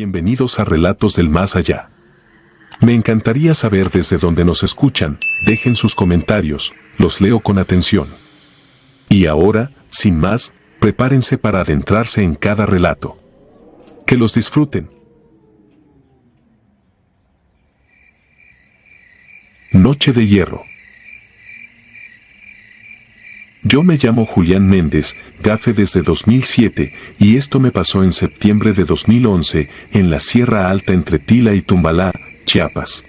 Bienvenidos a Relatos del Más Allá. Me encantaría saber desde dónde nos escuchan, dejen sus comentarios, los leo con atención. Y ahora, sin más, prepárense para adentrarse en cada relato. Que los disfruten. Noche de Hierro. Yo me llamo Julián Méndez, gafe desde 2007, y esto me pasó en septiembre de 2011, en la Sierra Alta entre Tila y Tumbalá, Chiapas.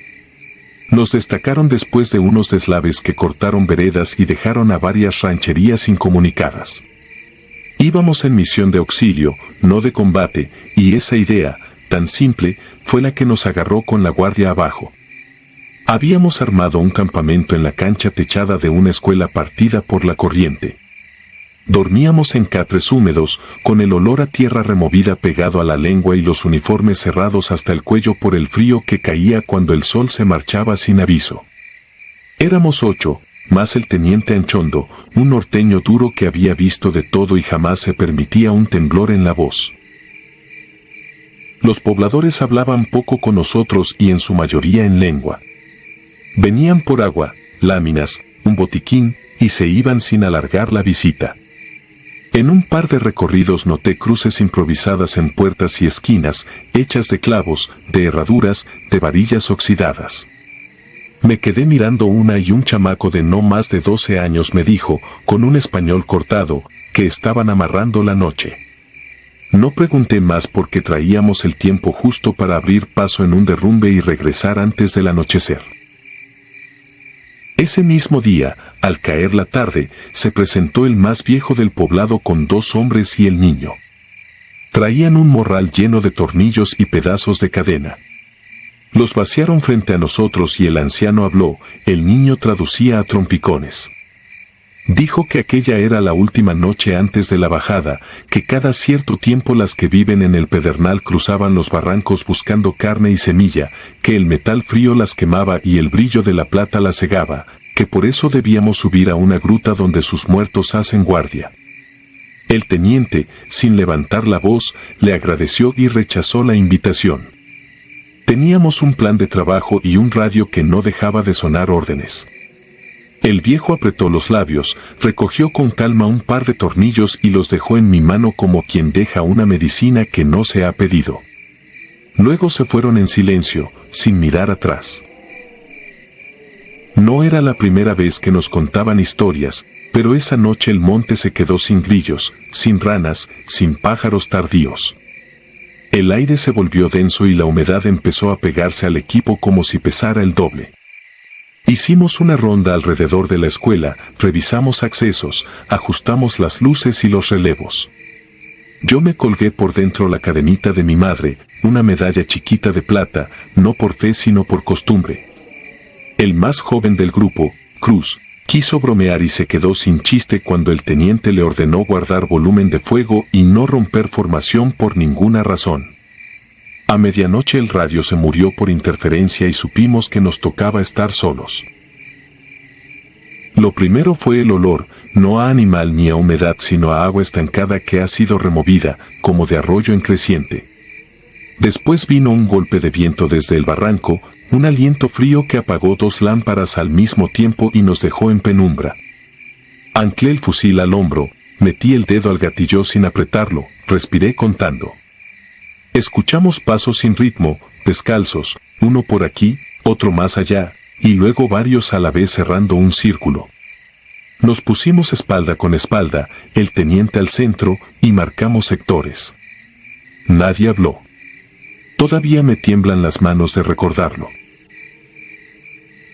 Nos destacaron después de unos deslaves que cortaron veredas y dejaron a varias rancherías incomunicadas. Íbamos en misión de auxilio, no de combate, y esa idea, tan simple, fue la que nos agarró con la guardia abajo. Habíamos armado un campamento en la cancha techada de una escuela partida por la corriente. Dormíamos en catres húmedos, con el olor a tierra removida pegado a la lengua y los uniformes cerrados hasta el cuello por el frío que caía cuando el sol se marchaba sin aviso. Éramos 8, más el teniente Anchondo, un norteño duro que había visto de todo y jamás se permitía un temblor en la voz. Los pobladores hablaban poco con nosotros y en su mayoría en lengua. Venían por agua, láminas, un botiquín, y se iban sin alargar la visita. En un par de recorridos noté cruces improvisadas en puertas y esquinas, hechas de clavos, de herraduras, de varillas oxidadas. Me quedé mirando una y un chamaco de no más de 12 años me dijo, con un español cortado, que estaban amarrando la noche. No pregunté más porque traíamos el tiempo justo para abrir paso en un derrumbe y regresar antes del anochecer. Ese mismo día, al caer la tarde, se presentó el más viejo del poblado con 2 hombres y el niño. Traían un morral lleno de tornillos y pedazos de cadena. Los vaciaron frente a nosotros y el anciano habló, el niño traducía a trompicones. Dijo que aquella era la última noche antes de la bajada, que cada cierto tiempo las que viven en el pedernal cruzaban los barrancos buscando carne y semilla, que el metal frío las quemaba y el brillo de la plata las cegaba, que por eso debíamos subir a una gruta donde sus muertos hacen guardia. El teniente, sin levantar la voz, le agradeció y rechazó la invitación. Teníamos un plan de trabajo y un radio que no dejaba de sonar órdenes. El viejo apretó los labios, recogió con calma un par de tornillos y los dejó en mi mano como quien deja una medicina que no se ha pedido. Luego se fueron en silencio, sin mirar atrás. No era la primera vez que nos contaban historias, pero esa noche el monte se quedó sin grillos, sin ranas, sin pájaros tardíos. El aire se volvió denso y la humedad empezó a pegarse al equipo como si pesara el doble. Hicimos una ronda alrededor de la escuela, revisamos accesos, ajustamos las luces y los relevos. Yo me colgué por dentro la cadenita de mi madre, una medalla chiquita de plata, no por fe sino por costumbre. El más joven del grupo, Cruz, quiso bromear y se quedó sin chiste cuando el teniente le ordenó guardar volumen de fuego y no romper formación por ninguna razón. A medianoche el radio se murió por interferencia y supimos que nos tocaba estar solos. Lo primero fue el olor, no a animal ni a humedad sino a agua estancada que ha sido removida, como de arroyo en creciente. Después vino un golpe de viento desde el barranco, un aliento frío que apagó 2 lámparas al mismo tiempo y nos dejó en penumbra. Anclé el fusil al hombro, metí el dedo al gatillo sin apretarlo, respiré contando. Escuchamos pasos sin ritmo, descalzos, uno por aquí, otro más allá, y luego varios a la vez cerrando un círculo. Nos pusimos espalda con espalda, el teniente al centro, y marcamos sectores. Nadie habló. Todavía me tiemblan las manos de recordarlo.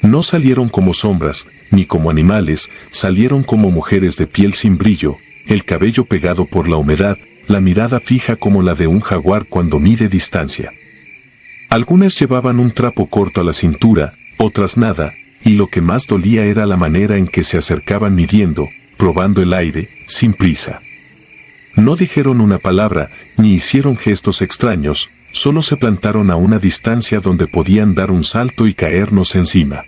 No salieron como sombras, ni como animales, salieron como mujeres de piel sin brillo, el cabello pegado por la humedad, la mirada fija como la de un jaguar cuando mide distancia. Algunas llevaban un trapo corto a la cintura, otras nada, y lo que más dolía era la manera en que se acercaban midiendo, probando el aire, sin prisa. No dijeron una palabra, ni hicieron gestos extraños, solo se plantaron a una distancia donde podían dar un salto y caernos encima.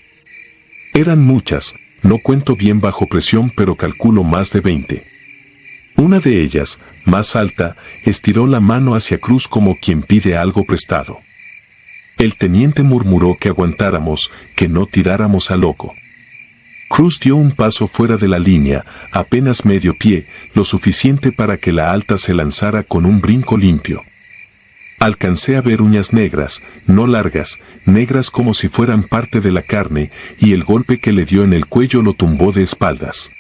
Eran muchas, no cuento bien bajo presión pero calculo más de 20. Una de ellas, más alta, estiró la mano hacia Cruz como quien pide algo prestado. El teniente murmuró que aguantáramos, que no tiráramos a loco. Cruz dio un paso fuera de la línea, apenas medio pie, lo suficiente para que la alta se lanzara con un brinco limpio. Alcancé a ver uñas negras, no largas, negras como si fueran parte de la carne, y el golpe que le dio en el cuello lo tumbó de espaldas.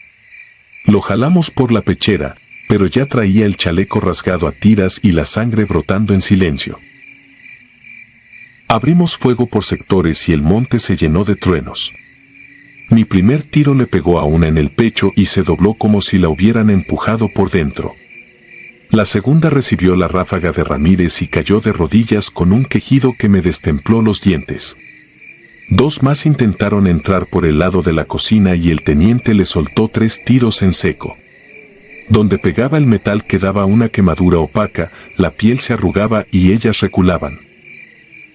Lo jalamos por la pechera, pero ya traía el chaleco rasgado a tiras y la sangre brotando en silencio. Abrimos fuego por sectores y el monte se llenó de truenos. Mi primer tiro le pegó a una en el pecho y se dobló como si la hubieran empujado por dentro. La segunda recibió la ráfaga de Ramírez y cayó de rodillas con un quejido que me destempló los dientes. Dos más intentaron entrar por el lado de la cocina y el teniente le soltó 3 tiros en seco. Donde pegaba el metal quedaba una quemadura opaca, la piel se arrugaba y ellas reculaban.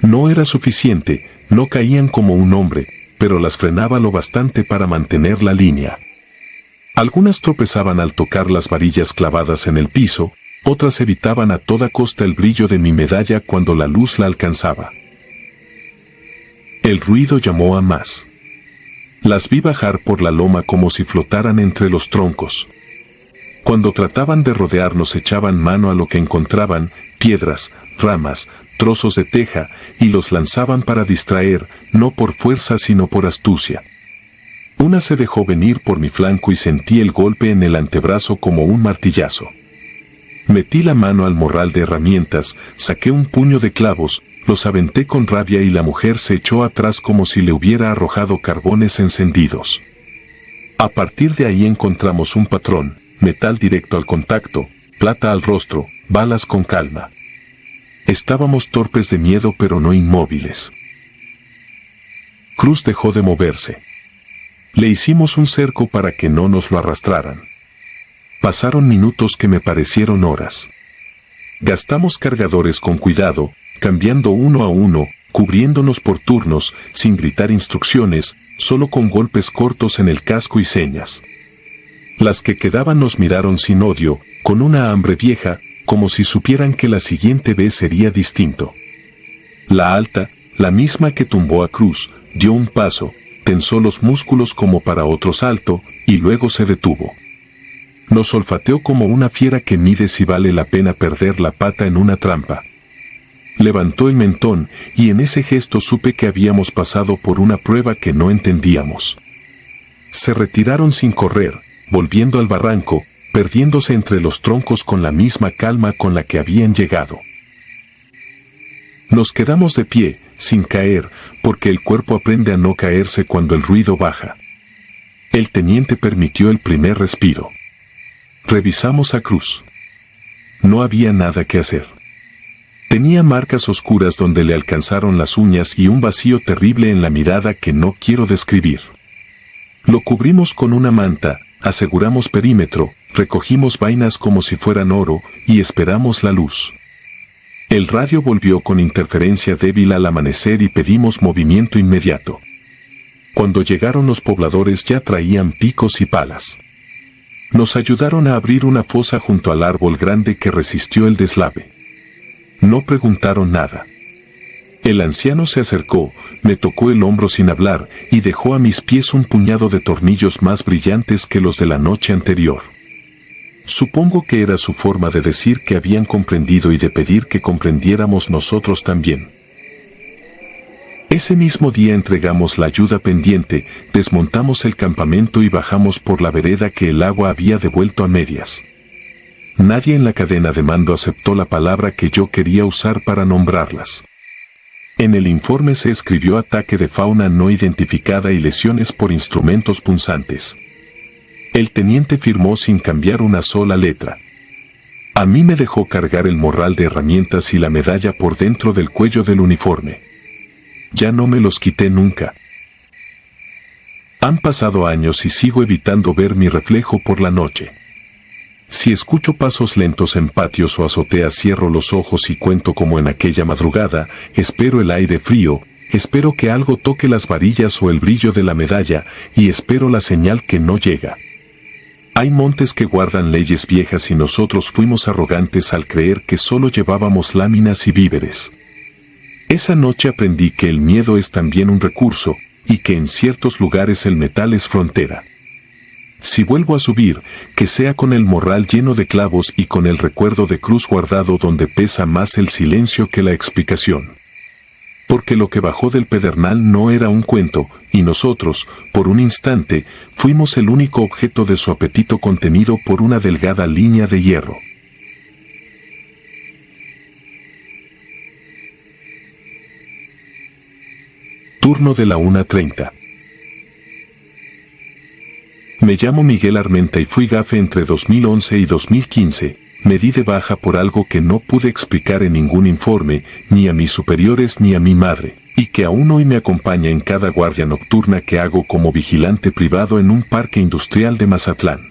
No era suficiente, no caían como un hombre, pero las frenaba lo bastante para mantener la línea. Algunas tropezaban al tocar las varillas clavadas en el piso, otras evitaban a toda costa el brillo de mi medalla cuando la luz la alcanzaba. El ruido llamó a más. Las vi bajar por la loma como si flotaran entre los troncos. Cuando trataban de rodearnos echaban mano a lo que encontraban, piedras, ramas, trozos de teja, y los lanzaban para distraer, no por fuerza sino por astucia. Una se dejó venir por mi flanco y sentí el golpe en el antebrazo como un martillazo. Metí la mano al morral de herramientas, saqué un puño de clavos, los aventé con rabia y la mujer se echó atrás como si le hubiera arrojado carbones encendidos. A partir de ahí encontramos un patrón, metal directo al contacto, plata al rostro, balas con calma. Estábamos torpes de miedo pero no inmóviles. Cruz dejó de moverse. Le hicimos un cerco para que no nos lo arrastraran. Pasaron minutos que me parecieron horas. Gastamos cargadores con cuidado, cambiando uno a uno, cubriéndonos por turnos, sin gritar instrucciones, solo con golpes cortos en el casco y señas. Las que quedaban nos miraron sin odio, con una hambre vieja, como si supieran que la siguiente vez sería distinto. La alta, la misma que tumbó a Cruz, dio un paso, tensó los músculos como para otro salto, y luego se detuvo. Nos olfateó como una fiera que mide si vale la pena perder la pata en una trampa. Levantó el mentón, y en ese gesto supe que habíamos pasado por una prueba que no entendíamos. Se retiraron sin correr, volviendo al barranco, perdiéndose entre los troncos con la misma calma con la que habían llegado. Nos quedamos de pie, sin caer, porque el cuerpo aprende a no caerse cuando el ruido baja. El teniente permitió el primer respiro. Revisamos a Cruz. No había nada que hacer. Tenía marcas oscuras donde le alcanzaron las uñas y un vacío terrible en la mirada que no quiero describir. Lo cubrimos con una manta, aseguramos perímetro, recogimos vainas como si fueran oro y esperamos la luz. El radio volvió con interferencia débil al amanecer y pedimos movimiento inmediato. Cuando llegaron los pobladores ya traían picos y palas. Nos ayudaron a abrir una fosa junto al árbol grande que resistió el deslave. No preguntaron nada. El anciano se acercó, me tocó el hombro sin hablar y dejó a mis pies un puñado de tornillos más brillantes que los de la noche anterior. Supongo que era su forma de decir que habían comprendido y de pedir que comprendiéramos nosotros también. Ese mismo día entregamos la ayuda pendiente, desmontamos el campamento y bajamos por la vereda que el agua había devuelto a medias. Nadie en la cadena de mando aceptó la palabra que yo quería usar para nombrarlas. En el informe se escribió ataque de fauna no identificada y lesiones por instrumentos punzantes. El teniente firmó sin cambiar una sola letra. A mí me dejó cargar el morral de herramientas y la medalla por dentro del cuello del uniforme. Ya no me los quité nunca. Han pasado años y sigo evitando ver mi reflejo por la noche. Si escucho pasos lentos en patios o azoteas cierro los ojos y cuento como en aquella madrugada, espero el aire frío, espero que algo toque las varillas o el brillo de la medalla, y espero la señal que no llega. Hay montes que guardan leyes viejas y nosotros fuimos arrogantes al creer que solo llevábamos láminas y víveres. Esa noche aprendí que el miedo es también un recurso, y que en ciertos lugares el metal es frontera. Si vuelvo a subir, que sea con el morral lleno de clavos y con el recuerdo de cruz guardado donde pesa más el silencio que la explicación. Porque lo que bajó del pedernal no era un cuento, y nosotros, por un instante, fuimos el único objeto de su apetito contenido por una delgada línea de hierro. Turno de la 1:30. Me llamo Miguel Armenta y fui gafe entre 2011 y 2015. Me di de baja por algo que no pude explicar en ningún informe, ni a mis superiores ni a mi madre, y que aún hoy me acompaña en cada guardia nocturna que hago como vigilante privado en un parque industrial de Mazatlán.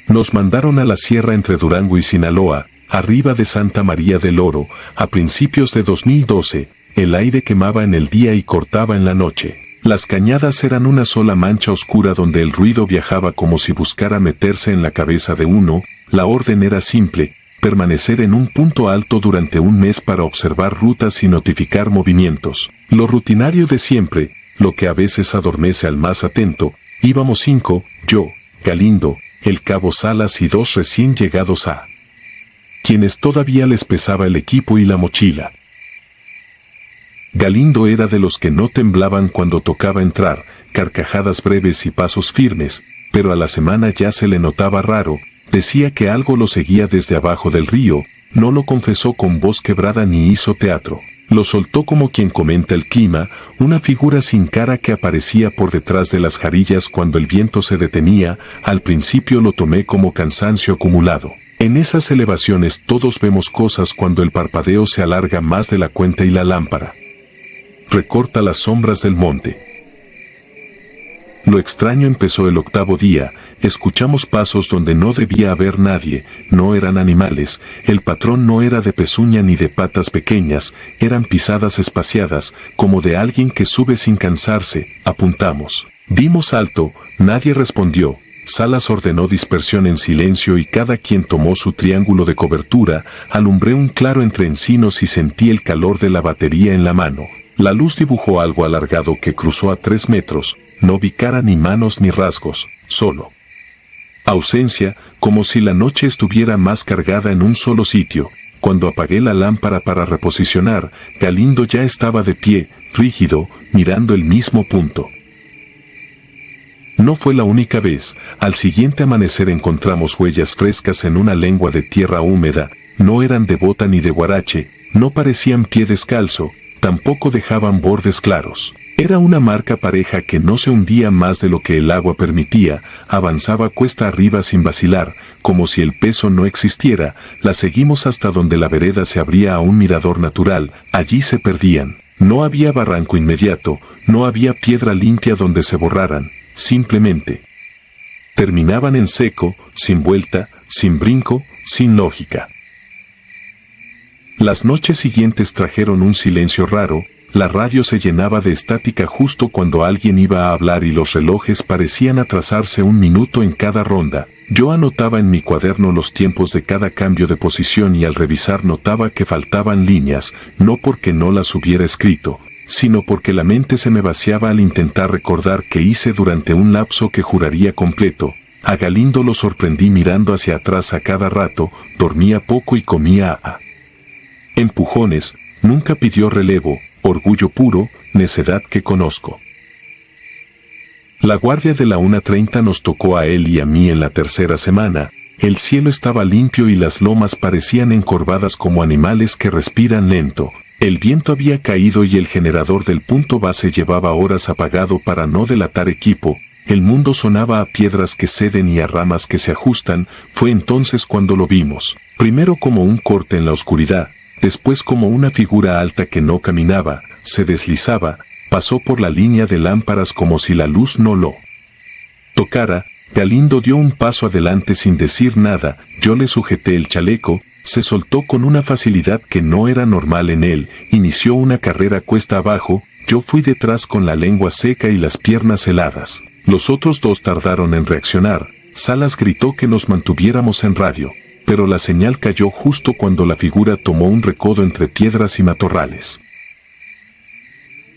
Nos mandaron a la sierra entre Durango y Sinaloa, arriba de Santa María del Oro, a principios de 2012, el aire quemaba en el día y cortaba en la noche. Las cañadas eran una sola mancha oscura donde el ruido viajaba como si buscara meterse en la cabeza de uno. La orden era simple, permanecer en un punto alto durante un mes para observar rutas y notificar movimientos. Lo rutinario de siempre, lo que a veces adormece al más atento. Íbamos 5, yo, Galindo, el cabo Salas y 2 recién llegados a quienes todavía les pesaba el equipo y la mochila. Galindo era de los que no temblaban cuando tocaba entrar, carcajadas breves y pasos firmes, pero a la semana ya se le notaba raro, decía que algo lo seguía desde abajo del río, no lo confesó con voz quebrada ni hizo teatro, lo soltó como quien comenta el clima, una figura sin cara que aparecía por detrás de las jarillas cuando el viento se detenía. Al principio lo tomé como cansancio acumulado. En esas elevaciones todos vemos cosas cuando el parpadeo se alarga más de la cuenta y la lámpara recorta las sombras del monte. Lo extraño empezó el 8º día, escuchamos pasos donde no debía haber nadie, no eran animales, el patrón no era de pezuña ni de patas pequeñas, eran pisadas espaciadas, como de alguien que sube sin cansarse. Apuntamos. Dimos alto, nadie respondió. Salas ordenó dispersión en silencio y cada quien tomó su triángulo de cobertura. Alumbré un claro entre encinos y sentí el calor de la batería en la mano. La luz dibujó algo alargado que cruzó a 3 metros, no vi cara ni manos ni rasgos, solo ausencia, como si la noche estuviera más cargada en un solo sitio. Cuando apagué la lámpara para reposicionar, Galindo ya estaba de pie, rígido, mirando el mismo punto. No fue la única vez, al siguiente amanecer encontramos huellas frescas en una lengua de tierra húmeda, no eran de bota ni de guarache, no parecían pie descalzo, tampoco dejaban bordes claros. Era una marca pareja que no se hundía más de lo que el agua permitía, avanzaba cuesta arriba sin vacilar, como si el peso no existiera. La seguimos hasta donde la vereda se abría a un mirador natural, allí se perdían. No había barranco inmediato, no había piedra limpia donde se borraran, simplemente terminaban en seco, sin vuelta, sin brinco, sin lógica. Las noches siguientes trajeron un silencio raro, la radio se llenaba de estática justo cuando alguien iba a hablar y los relojes parecían atrasarse 1 minuto en cada ronda. Yo anotaba en mi cuaderno los tiempos de cada cambio de posición y al revisar notaba que faltaban líneas, no porque no las hubiera escrito, sino porque la mente se me vaciaba al intentar recordar qué hice durante un lapso que juraría completo. A Galindo lo sorprendí mirando hacia atrás a cada rato, dormía poco y comía a empujones, nunca pidió relevo, orgullo puro, necedad que conozco. La guardia de la 1:30 nos tocó a él y a mí en la 3ª semana, el cielo estaba limpio y las lomas parecían encorvadas como animales que respiran lento, el viento había caído y el generador del punto base llevaba horas apagado para no delatar equipo, el mundo sonaba a piedras que ceden y a ramas que se ajustan. Fue entonces cuando lo vimos, primero como un corte en la oscuridad, después como una figura alta que no caminaba, se deslizaba, pasó por la línea de lámparas como si la luz no lo tocara. Galindo dio un paso adelante sin decir nada, yo le sujeté el chaleco, se soltó con una facilidad que no era normal en él, inició una carrera cuesta abajo, yo fui detrás con la lengua seca y las piernas heladas. Los otros dos tardaron en reaccionar. Salas gritó que nos mantuviéramos en radio, pero la señal cayó justo cuando la figura tomó un recodo entre piedras y matorrales.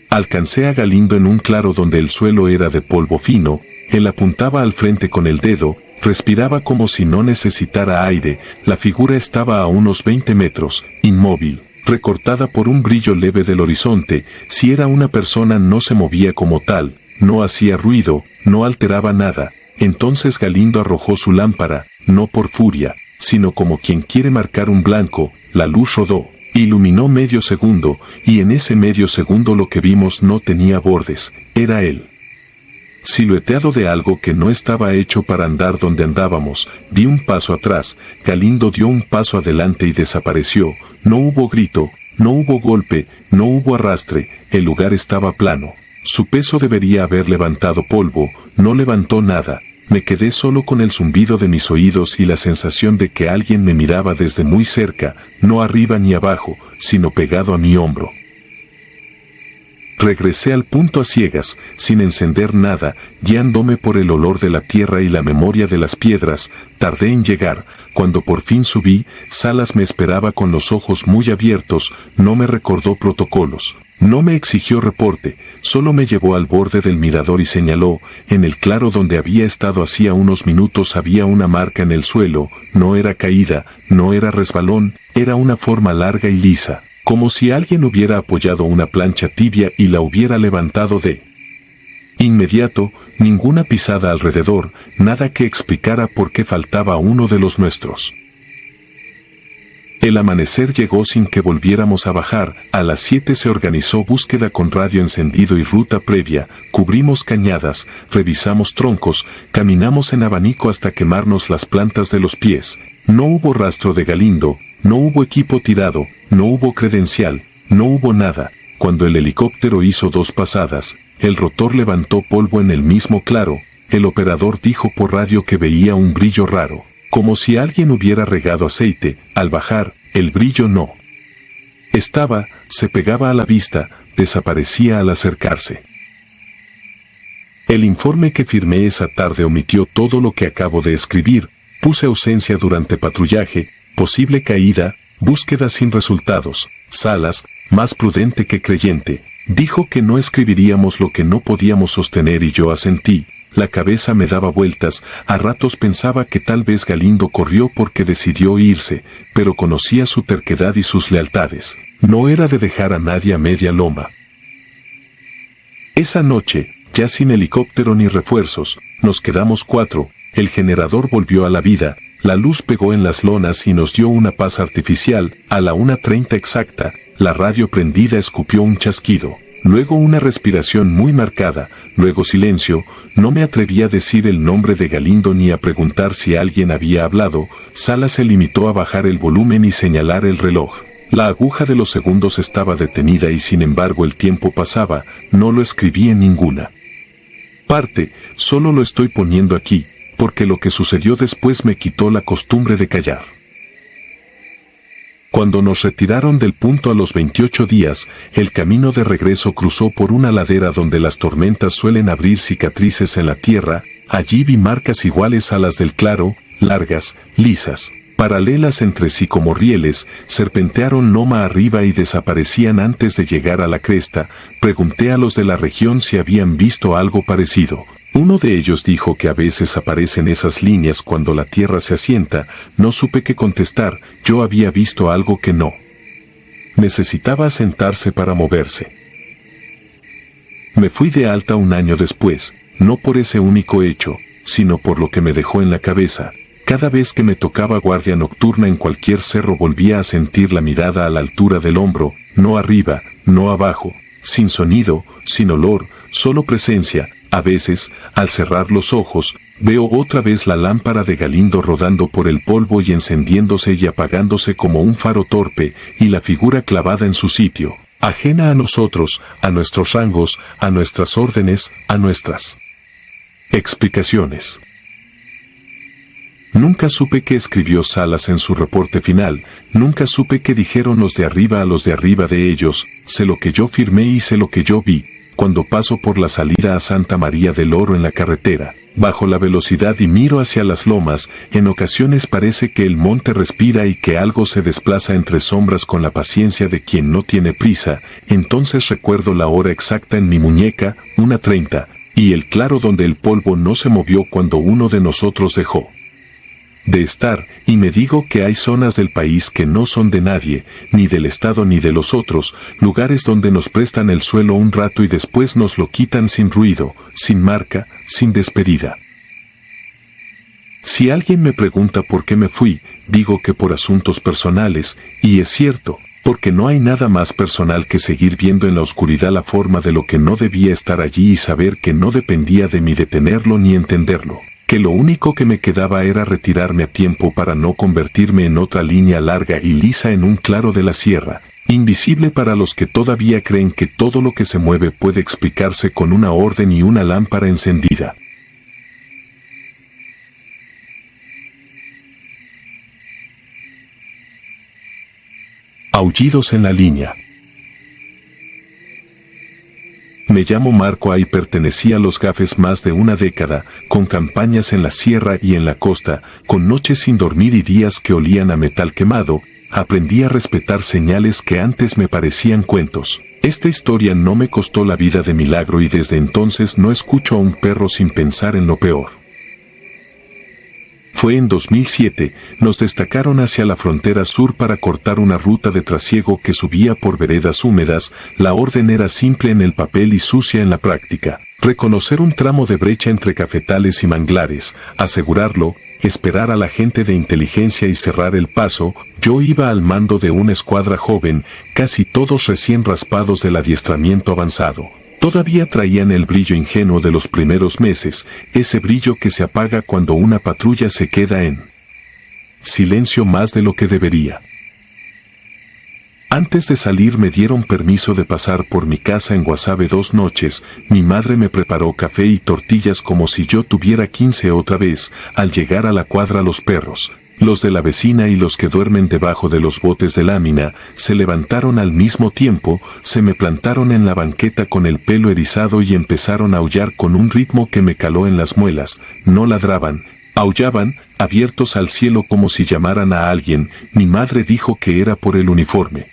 Alcancé a Galindo en un claro donde el suelo era de polvo fino. Él apuntaba al frente con el dedo, respiraba como si no necesitara aire. La figura estaba a unos 20 metros, inmóvil, recortada por un brillo leve del horizonte. Si era una persona no se movía como tal, no hacía ruido, no alteraba nada. Entonces Galindo arrojó su lámpara, no por furia, sino como quien quiere marcar un blanco. La luz rodó, iluminó medio segundo, y en ese medio segundo lo que vimos no tenía bordes, era él. Silueteado de algo que no estaba hecho para andar donde andábamos. Di un paso atrás, Galindo dio un paso adelante y desapareció. No hubo grito, no hubo golpe, no hubo arrastre, el lugar estaba plano. Su peso debería haber levantado polvo, no levantó nada. Me quedé solo con el zumbido de mis oídos y la sensación de que alguien me miraba desde muy cerca, no arriba ni abajo, sino pegado a mi hombro. Regresé al punto a ciegas, sin encender nada, guiándome por el olor de la tierra y la memoria de las piedras. Tardé en llegar. Cuando por fin subí, Salas me esperaba con los ojos muy abiertos. No me recordó protocolos, no me exigió reporte, solo me llevó al borde del mirador y señaló. En el claro donde había estado hacía unos minutos había una marca en el suelo. No era caída, no era resbalón, era una forma larga y lisa, como si alguien hubiera apoyado una plancha tibia y la hubiera levantado de inmediato. Ninguna pisada alrededor, nada que explicara por qué faltaba uno de los nuestros. El amanecer llegó sin que volviéramos a bajar. A las 7 se organizó búsqueda con radio encendido y ruta previa. Cubrimos cañadas, revisamos troncos, caminamos en abanico hasta quemarnos las plantas de los pies. No hubo rastro de Galindo, no hubo equipo tirado, no hubo credencial, no hubo nada. Cuando el helicóptero hizo 2 pasadas, el rotor levantó polvo en el mismo claro. El operador dijo por radio que veía un brillo raro, como si alguien hubiera regado aceite. Al bajar, el brillo no estaba, se pegaba a la vista, desaparecía al acercarse. El informe que firmé esa tarde omitió todo lo que acabo de escribir. Puse ausencia durante patrullaje, posible caída, búsqueda sin resultados. Salas, más prudente que creyente, dijo que no escribiríamos lo que no podíamos sostener y yo asentí. La cabeza me daba vueltas, a ratos pensaba que tal vez Galindo corrió porque decidió irse, pero conocía su terquedad y sus lealtades. No era de dejar a nadie a media loma. Esa noche, ya sin helicóptero ni refuerzos, nos quedamos 4, el generador volvió a la vida, la luz pegó en las lonas y nos dio una paz artificial. A la 1:30 exacta, la radio prendida escupió un chasquido, luego una respiración muy marcada, luego silencio. No me atreví a decir el nombre de Galindo ni a preguntar si alguien había hablado. Salas se limitó a bajar el volumen y señalar el reloj. La aguja de los segundos estaba detenida y sin embargo el tiempo pasaba. No lo escribí en ninguna parte, solo lo estoy poniendo aquí, porque lo que sucedió después me quitó la costumbre de callar. Cuando nos retiraron del punto a los 28 días, el camino de regreso cruzó por una ladera donde las tormentas suelen abrir cicatrices en la tierra. Allí vi marcas iguales a las del claro, largas, lisas, paralelas entre sí como rieles, serpentearon loma arriba y desaparecían antes de llegar a la cresta. Pregunté a los de la región si habían visto algo parecido. Uno de ellos dijo que a veces aparecen esas líneas cuando la tierra se asienta. No supe qué contestar, yo había visto algo que no necesitaba asentarse para moverse. Me fui de alta un año después, no por ese único hecho, sino por lo que me dejó en la cabeza. Cada vez que me tocaba guardia nocturna en cualquier cerro volvía a sentir la mirada a la altura del hombro, no arriba, no abajo, sin sonido, sin olor, solo presencia. A veces, al cerrar los ojos, veo otra vez la lámpara de Galindo rodando por el polvo y encendiéndose y apagándose como un faro torpe, y la figura clavada en su sitio, ajena a nosotros, a nuestros rangos, a nuestras órdenes, a nuestras explicaciones. Nunca supe qué escribió Salas en su reporte final, nunca supe qué dijeron los de arriba a los de arriba de ellos. Sé lo que yo firmé y sé lo que yo vi. cuando paso por la salida a Santa María del Oro en la carretera, bajo la velocidad y miro hacia las lomas, en ocasiones parece que el monte respira y que algo se desplaza entre sombras con la paciencia de quien no tiene prisa, entonces recuerdo la hora exacta en mi muñeca, 1:30, y el claro donde el polvo no se movió cuando uno de nosotros dejó de estar, y me digo que hay zonas del país que no son de nadie, ni del Estado ni de los otros, lugares donde nos prestan el suelo un rato y después nos lo quitan sin ruido, sin marca, sin despedida. Si alguien me pregunta por qué me fui, digo que por asuntos personales, y es cierto, porque no hay nada más personal que seguir viendo en la oscuridad la forma de lo que no debía estar allí y saber que no dependía de mí detenerlo ni entenderlo. Que lo único que me quedaba era retirarme a tiempo para no convertirme en otra línea larga y lisa en un claro de la sierra, invisible para los que todavía creen que todo lo que se mueve puede explicarse con una orden y una lámpara encendida. Aullidos en la línea. Me llamo Marco y pertenecía a los Gafes más de una década, con campañas en la sierra y en la costa, con noches sin dormir y días que olían a metal quemado. Aprendí a respetar señales que antes me parecían cuentos. Esta historia no me costó la vida de milagro y desde entonces no escucho a un perro sin pensar en lo peor. Fue en 2007, nos destacaron hacia la frontera sur para cortar una ruta de trasiego que subía por veredas húmedas. La orden era simple en el papel y sucia en la práctica. Reconocer un tramo de brecha entre cafetales y manglares, asegurarlo, esperar a la gente de inteligencia y cerrar el paso. Yo iba al mando de una escuadra joven, casi todos recién raspados del adiestramiento avanzado. Todavía traían el brillo ingenuo de los primeros meses, ese brillo que se apaga cuando una patrulla se queda en silencio más de lo que debería. Antes de salir me dieron permiso de pasar por mi casa en Guasave 2 noches, mi madre me preparó café y tortillas como si yo tuviera 15 otra vez. Al llegar a la cuadra los perros, los de la vecina y los que duermen debajo de los botes de lámina, se levantaron al mismo tiempo, se me plantaron en la banqueta con el pelo erizado y empezaron a aullar con un ritmo que me caló en las muelas. No ladraban, aullaban, abiertos al cielo como si llamaran a alguien. Mi madre dijo que era por el uniforme,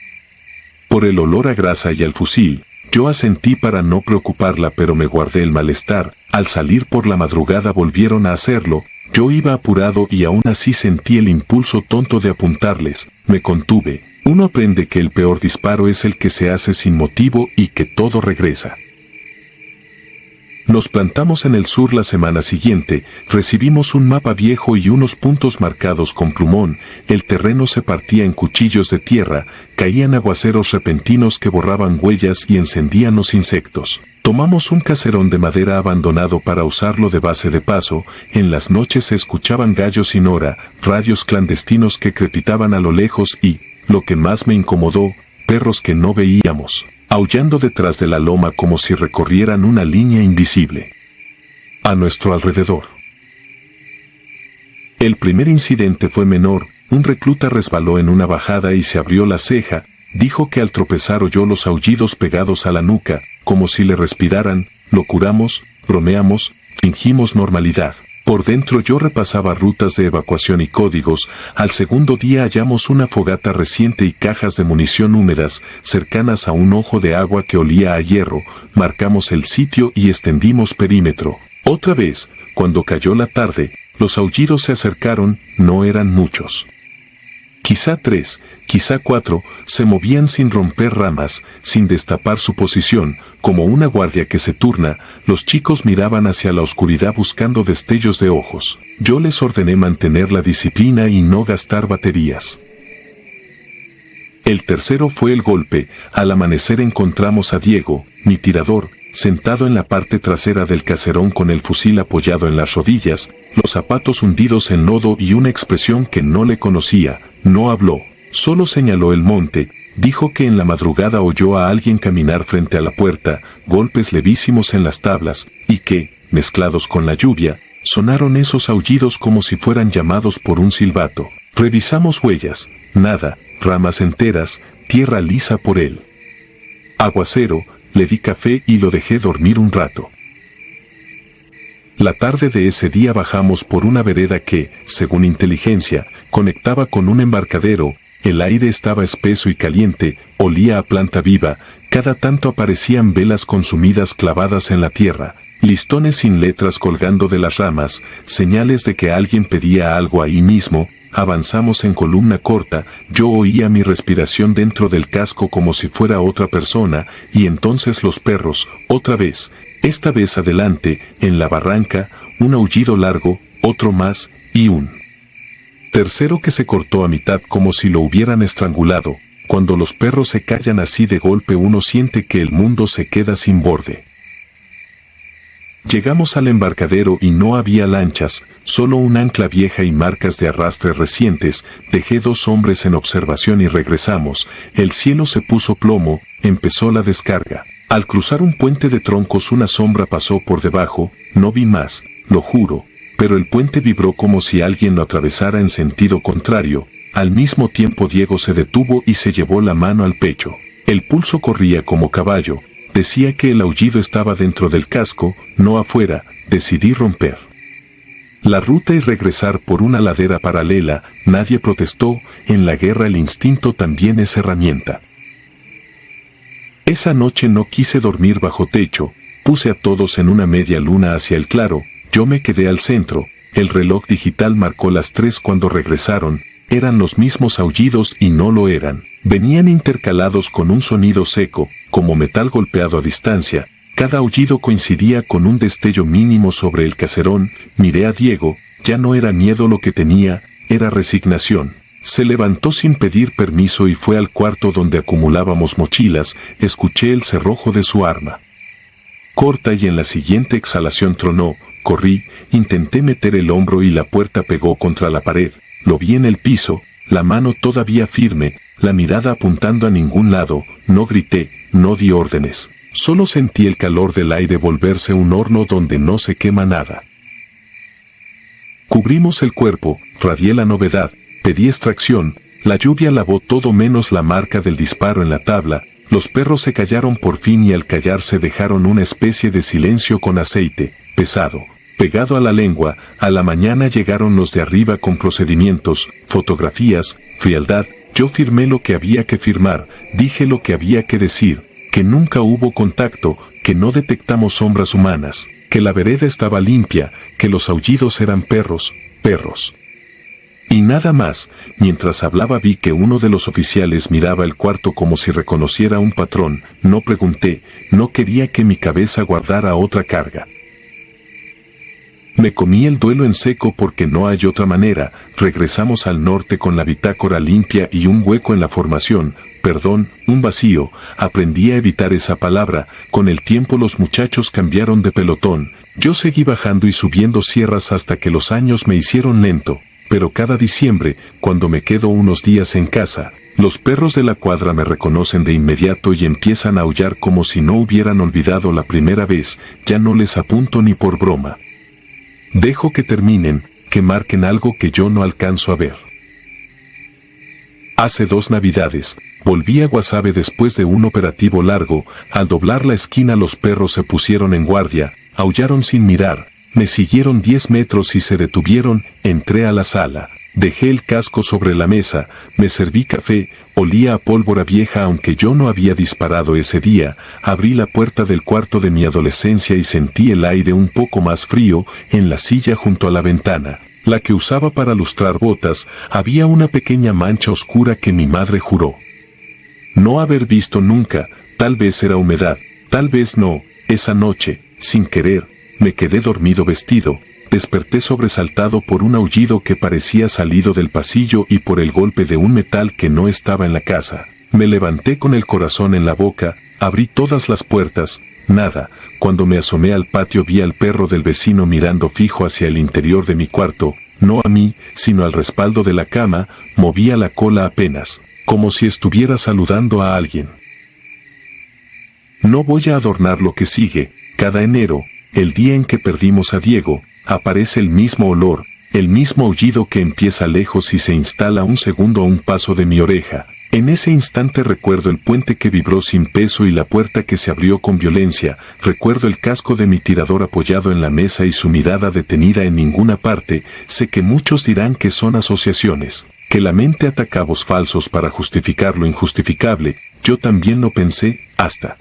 por el olor a grasa y al fusil. Yo asentí para no preocuparla, pero me guardé el malestar. Al salir por la madrugada volvieron a hacerlo. Yo iba apurado y aún así sentí el impulso tonto de apuntarles. Me contuve. Uno aprende que el peor disparo es el que se hace sin motivo y que todo regresa. Nos plantamos en el sur la semana siguiente, recibimos un mapa viejo y unos puntos marcados con plumón. El terreno se partía en cuchillos de tierra, caían aguaceros repentinos que borraban huellas y encendían los insectos. Tomamos un caserón de madera abandonado para usarlo de base de paso. En las noches se escuchaban gallos sin hora, radios clandestinos que crepitaban a lo lejos y, lo que más me incomodó, perros que no veíamos, aullando detrás de la loma como si recorrieran una línea invisible a nuestro alrededor. El primer incidente fue menor. Un recluta resbaló en una bajada y se abrió la ceja. Dijo que al tropezar oyó los aullidos pegados a la nuca, como si le respiraran. Lo curamos, bromeamos, fingimos normalidad. Por dentro yo repasaba rutas de evacuación y códigos. Al segundo día hallamos una fogata reciente y cajas de munición húmedas, cercanas a un ojo de agua que olía a hierro. Marcamos el sitio y extendimos perímetro. Otra vez, cuando cayó la tarde, los aullidos se acercaron. No eran muchos. Quizá 3, quizá 4, se movían sin romper ramas, sin destapar su posición, como una guardia que se turna. Los chicos miraban hacia la oscuridad buscando destellos de ojos. Yo les ordené mantener la disciplina y no gastar baterías. El tercero fue el golpe. Al amanecer encontramos a Diego, mi tirador, sentado en la parte trasera del caserón con el fusil apoyado en las rodillas, los zapatos hundidos en lodo y una expresión que no le conocía. No habló, solo señaló el monte. Dijo que en la madrugada oyó a alguien caminar frente a la puerta, golpes levísimos en las tablas, y que, mezclados con la lluvia, sonaron esos aullidos como si fueran llamados por un silbato. Revisamos huellas, nada, ramas enteras, tierra lisa por él. Aguacero, le di café y lo dejé dormir un rato. La tarde de ese día bajamos por una vereda que, según inteligencia, conectaba con un embarcadero. El aire estaba espeso y caliente, olía a planta viva, cada tanto aparecían velas consumidas clavadas en la tierra, listones sin letras colgando de las ramas, señales de que alguien pedía algo ahí mismo. Avanzamos en columna corta, yo oía mi respiración dentro del casco como si fuera otra persona, y entonces los perros, otra vez, esta vez adelante, en la barranca, un aullido largo, otro más, y un tercero que se cortó a mitad como si lo hubieran estrangulado. Cuando los perros se callan así de golpe uno siente que el mundo se queda sin borde. Llegamos al embarcadero y no había lanchas, solo un ancla vieja y marcas de arrastre recientes. Dejé 2 hombres en observación y regresamos. El cielo se puso plomo, empezó la descarga. Al cruzar un puente de troncos una sombra pasó por debajo, no vi más, lo juro, pero el puente vibró como si alguien lo atravesara en sentido contrario. Al mismo tiempo Diego se detuvo y se llevó la mano al pecho. El pulso corría como caballo. Decía que el aullido estaba dentro del casco, no afuera. Decidí romper la ruta y regresar por una ladera paralela. Nadie protestó, en la guerra el instinto también es herramienta. Esa noche no quise dormir bajo techo, puse a todos en una media luna hacia el claro, yo me quedé al centro. El reloj digital marcó las 3 cuando regresaron. Eran los mismos aullidos y no lo eran. Venían intercalados con un sonido seco, como metal golpeado a distancia. Cada aullido coincidía con un destello mínimo sobre el caserón. Miré a Diego, ya no era miedo lo que tenía, era resignación. Se levantó sin pedir permiso y fue al cuarto donde acumulábamos mochilas. Escuché el cerrojo de su arma corta y en la siguiente exhalación tronó. Corrí, intenté meter el hombro y la puerta pegó contra la pared. Lo vi en el piso, la mano todavía firme, la mirada apuntando a ningún lado. No grité, no di órdenes. Solo sentí el calor del aire volverse un horno donde no se quema nada. Cubrimos el cuerpo, radié la novedad, pedí extracción. La lluvia lavó todo menos la marca del disparo en la tabla. Los perros se callaron por fin y al callarse dejaron una especie de silencio con aceite, pesado, pegado a la lengua. A la mañana llegaron los de arriba con procedimientos, fotografías, frialdad. Yo firmé lo que había que firmar, dije lo que había que decir, que nunca hubo contacto, que no detectamos sombras humanas, que la vereda estaba limpia, que los aullidos eran perros. Y nada más. Mientras hablaba vi que uno de los oficiales miraba el cuarto como si reconociera a un patrón. No pregunté, no quería que mi cabeza guardara otra carga. Me comí el duelo en seco porque no hay otra manera. Regresamos al norte con la bitácora limpia y un hueco en la formación, perdón, un vacío. Aprendí a evitar esa palabra. Con el tiempo los muchachos cambiaron de pelotón. Yo seguí bajando y subiendo sierras hasta que los años me hicieron lento. Pero cada diciembre, cuando me quedo unos días en casa, los perros de la cuadra me reconocen de inmediato y empiezan a aullar como si no hubieran olvidado la primera vez. Ya no les apunto ni por broma. Dejo que terminen, que marquen algo que yo no alcanzo a ver. Hace 2 navidades, volví a Guasave después de un operativo largo. Al doblar la esquina los perros se pusieron en guardia, aullaron sin mirar. Me siguieron 10 metros y se detuvieron. Entré a la sala, dejé el casco sobre la mesa, me serví café, olía a pólvora vieja aunque yo no había disparado ese día. Abrí la puerta del cuarto de mi adolescencia y sentí el aire un poco más frío. En la silla junto a la ventana, la que usaba para lustrar botas, había una pequeña mancha oscura que mi madre juró no haber visto nunca. Tal vez era humedad, tal vez no. Esa noche, sin querer, me quedé dormido vestido, desperté sobresaltado por un aullido que parecía salido del pasillo y por el golpe de un metal que no estaba en la casa. Me levanté con el corazón en la boca, abrí todas las puertas, nada. Cuando me asomé al patio vi al perro del vecino mirando fijo hacia el interior de mi cuarto, no a mí, sino al respaldo de la cama. Movía la cola apenas, como si estuviera saludando a alguien. No voy a adornar lo que sigue. Cada enero, el día en que perdimos a Diego, aparece el mismo olor, el mismo aullido que empieza lejos y se instala un segundo a un paso de mi oreja. En ese instante recuerdo el puente que vibró sin peso y la puerta que se abrió con violencia, recuerdo el casco de mi tirador apoyado en la mesa y su mirada detenida en ninguna parte. Sé que muchos dirán que son asociaciones, que la mente ata cabos falsos para justificar lo injustificable. Yo también lo pensé, hasta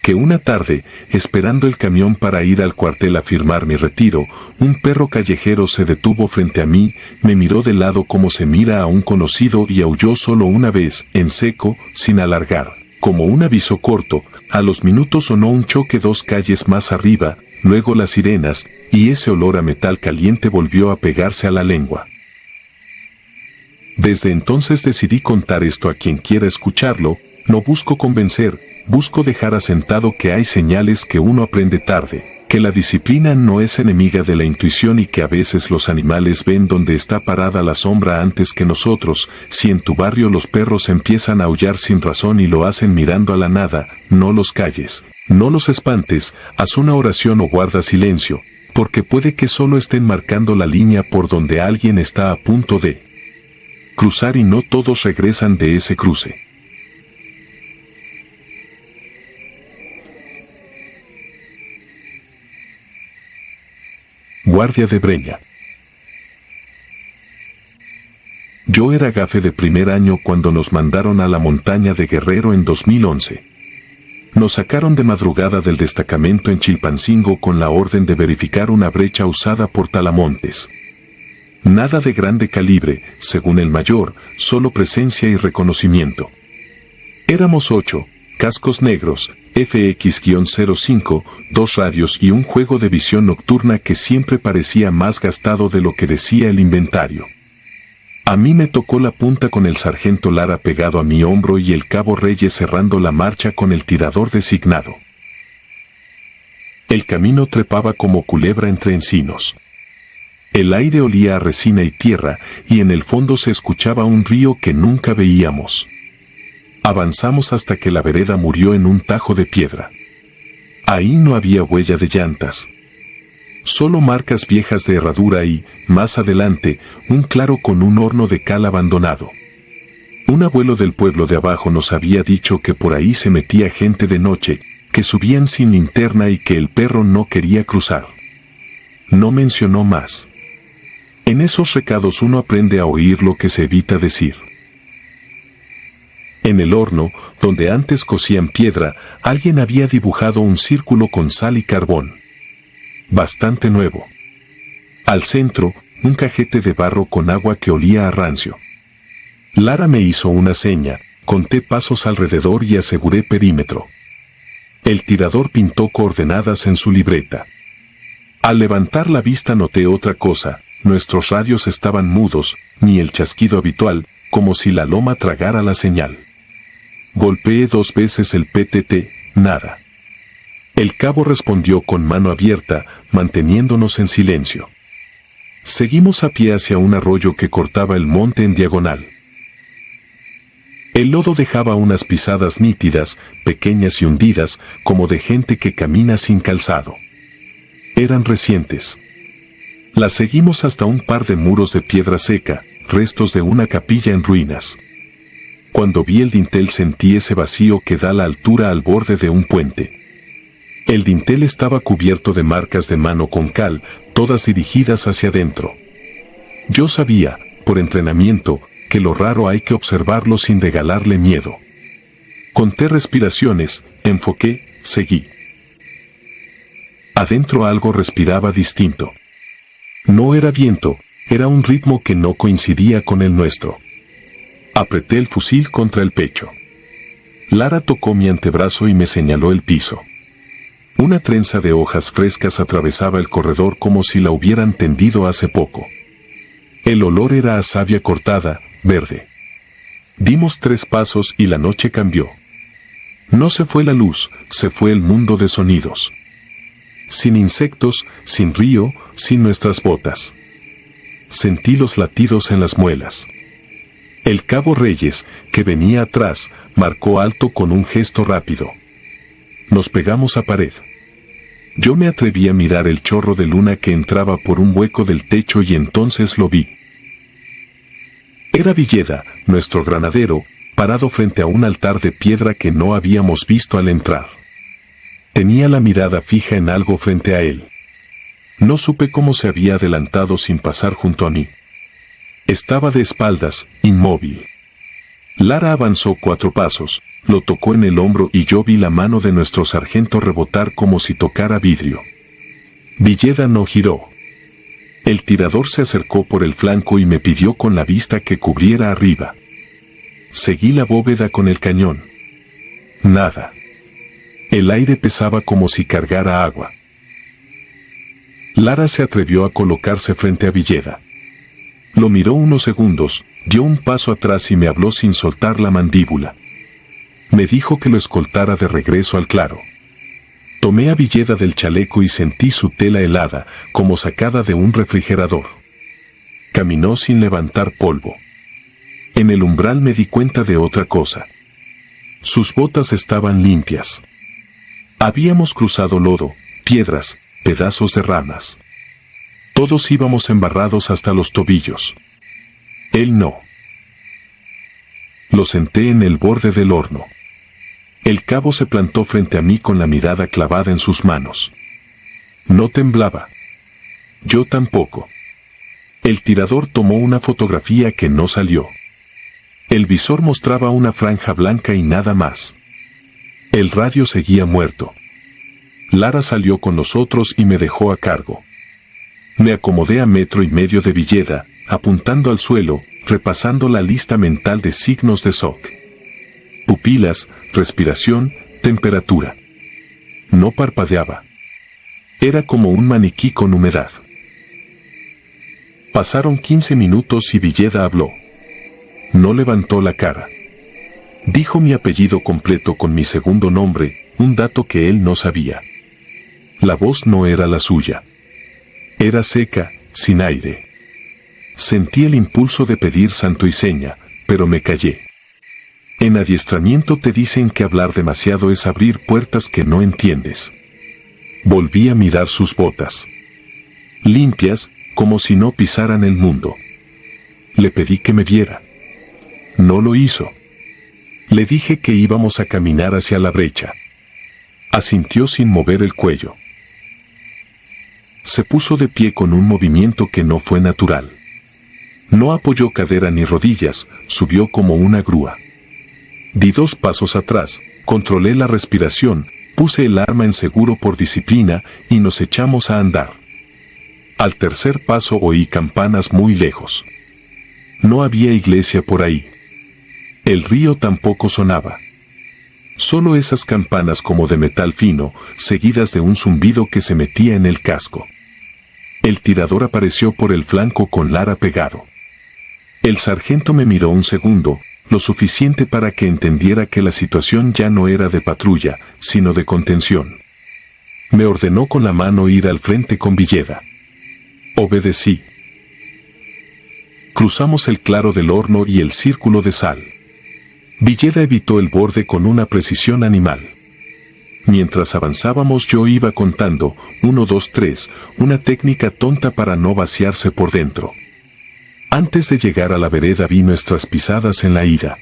que una tarde, esperando el camión para ir al cuartel a firmar mi retiro, un perro callejero se detuvo frente a mí, me miró de lado como se mira a un conocido y aulló solo una vez, en seco, sin alargar, como un aviso corto. A los minutos sonó un choque 2 calles más arriba, luego las sirenas, y ese olor a metal caliente volvió a pegarse a la lengua. Desde entonces decidí contar esto a quien quiera escucharlo. No busco convencer, busco dejar asentado que hay señales que uno aprende tarde, que la disciplina no es enemiga de la intuición y que a veces los animales ven donde está parada la sombra antes que nosotros. Si en tu barrio los perros empiezan a aullar sin razón y lo hacen mirando a la nada, no los calles, no los espantes, haz una oración o guarda silencio, porque puede que solo estén marcando la línea por donde alguien está a punto de cruzar y no todos regresan de ese cruce. Guardia de Breña. Yo era gafe de primer año cuando nos mandaron a la montaña de Guerrero en 2011. Nos sacaron de madrugada del destacamento en Chilpancingo con la orden de verificar una brecha usada por talamontes. Nada de grande calibre, según el mayor, solo presencia y reconocimiento. Éramos 8, cascos negros, FX-05, 2 radios y un juego de visión nocturna que siempre parecía más gastado de lo que decía el inventario. A mí me tocó la punta con el sargento Lara pegado a mi hombro y el cabo Reyes cerrando la marcha con el tirador designado. El camino trepaba como culebra entre encinos. El aire olía a resina y tierra, y en el fondo se escuchaba un río que nunca veíamos. Avanzamos hasta que la vereda murió en un tajo de piedra. Ahí no había huella de llantas. Solo marcas viejas de herradura y, más adelante, un claro con un horno de cal abandonado. Un abuelo del pueblo de abajo nos había dicho que por ahí se metía gente de noche, que subían sin linterna y que el perro no quería cruzar. No mencionó más. En esos recados uno aprende a oír lo que se evita decir. En el horno, donde antes cocían piedra, alguien había dibujado un círculo con sal y carbón. Bastante nuevo. Al centro, un cajete de barro con agua que olía a rancio. Lara me hizo una seña, conté pasos alrededor y aseguré perímetro. El tirador pintó coordenadas en su libreta. Al levantar la vista noté otra cosa, nuestros radios estaban mudos, ni el chasquido habitual, como si la loma tragara la señal. Golpeé 2 veces el PTT, nada. El cabo respondió con mano abierta, manteniéndonos en silencio. Seguimos a pie hacia un arroyo que cortaba el monte en diagonal. El lodo dejaba unas pisadas nítidas, pequeñas y hundidas, como de gente que camina sin calzado. Eran recientes. Las seguimos hasta un par de muros de piedra seca, restos de una capilla en ruinas. Cuando vi el dintel sentí ese vacío que da la altura al borde de un puente. El dintel estaba cubierto de marcas de mano con cal, todas dirigidas hacia adentro. Yo sabía, por entrenamiento, que lo raro hay que observarlo sin regalarle miedo. Conté respiraciones, enfoqué, seguí. Adentro algo respiraba distinto. No era viento, era un ritmo que no coincidía con el nuestro. Apreté el fusil contra el pecho. Lara tocó mi antebrazo y me señaló el piso. Una trenza de hojas frescas atravesaba el corredor como si la hubieran tendido hace poco. El olor era a savia cortada, verde. Dimos 3 pasos y la noche cambió. No se fue la luz, se fue el mundo de sonidos. Sin insectos, sin río, sin nuestras botas. Sentí los latidos en las muelas. El cabo Reyes, que venía atrás, marcó alto con un gesto rápido. Nos pegamos a pared. Yo me atreví a mirar el chorro de luna que entraba por un hueco del techo y entonces lo vi. Era Villeda, nuestro granadero, parado frente a un altar de piedra que no habíamos visto al entrar. Tenía la mirada fija en algo frente a él. No supe cómo se había adelantado sin pasar junto a mí. Estaba de espaldas, inmóvil. Lara avanzó 4 pasos, lo tocó en el hombro y yo vi la mano de nuestro sargento rebotar como si tocara vidrio. Villeda no giró. El tirador se acercó por el flanco y me pidió con la vista que cubriera arriba. Seguí la bóveda con el cañón. Nada. El aire pesaba como si cargara agua. Lara se atrevió a colocarse frente a Villeda. Lo miró unos segundos, dio un paso atrás y me habló sin soltar la mandíbula. Me dijo que lo escoltara de regreso al claro. Tomé a Villeda del chaleco y sentí su tela helada, como sacada de un refrigerador. Caminó sin levantar polvo. En el umbral me di cuenta de otra cosa. Sus botas estaban limpias. Habíamos cruzado lodo, piedras, pedazos de ramas. Todos íbamos embarrados hasta los tobillos. Él no. Lo senté en el borde del horno. El cabo se plantó frente a mí con la mirada clavada en sus manos. No temblaba. Yo tampoco. El tirador tomó una fotografía que no salió. El visor mostraba una franja blanca y nada más. El radio seguía muerto. Lara salió con nosotros y me dejó a cargo. Me acomodé a 1,5 metros de Villeda, apuntando al suelo, repasando la lista mental de signos de shock. Pupilas, respiración, temperatura. No parpadeaba. Era como un maniquí con humedad. Pasaron 15 minutos y Villeda habló. No levantó la cara. Dijo mi apellido completo con mi segundo nombre, un dato que él no sabía. La voz no era la suya. Era seca, sin aire. Sentí el impulso de pedir santo y seña, pero me callé. En adiestramiento te dicen que hablar demasiado es abrir puertas que no entiendes. Volví a mirar sus botas. Limpias, como si no pisaran el mundo. Le pedí que me viera. No lo hizo. Le dije que íbamos a caminar hacia la brecha. Asintió sin mover el cuello. Se puso de pie con un movimiento que no fue natural. No apoyó cadera ni rodillas, subió como una grúa. Di 2 pasos atrás, controlé la respiración, puse el arma en seguro por disciplina y nos echamos a andar. Al tercer paso oí campanas muy lejos. No había iglesia por ahí. El río tampoco sonaba. Solo esas campanas como de metal fino, seguidas de un zumbido que se metía en el casco. El tirador apareció por el flanco con Lara pegado. El sargento me miró un segundo, lo suficiente para que entendiera que la situación ya no era de patrulla, sino de contención. Me ordenó con la mano ir al frente con Villeda. Obedecí. Cruzamos el claro del horno y el círculo de sal. Villeda evitó el borde con una precisión animal. Mientras avanzábamos yo iba contando, 1, 2, 3, una técnica tonta para no vaciarse por dentro. Antes de llegar a la vereda vi nuestras pisadas en la ida.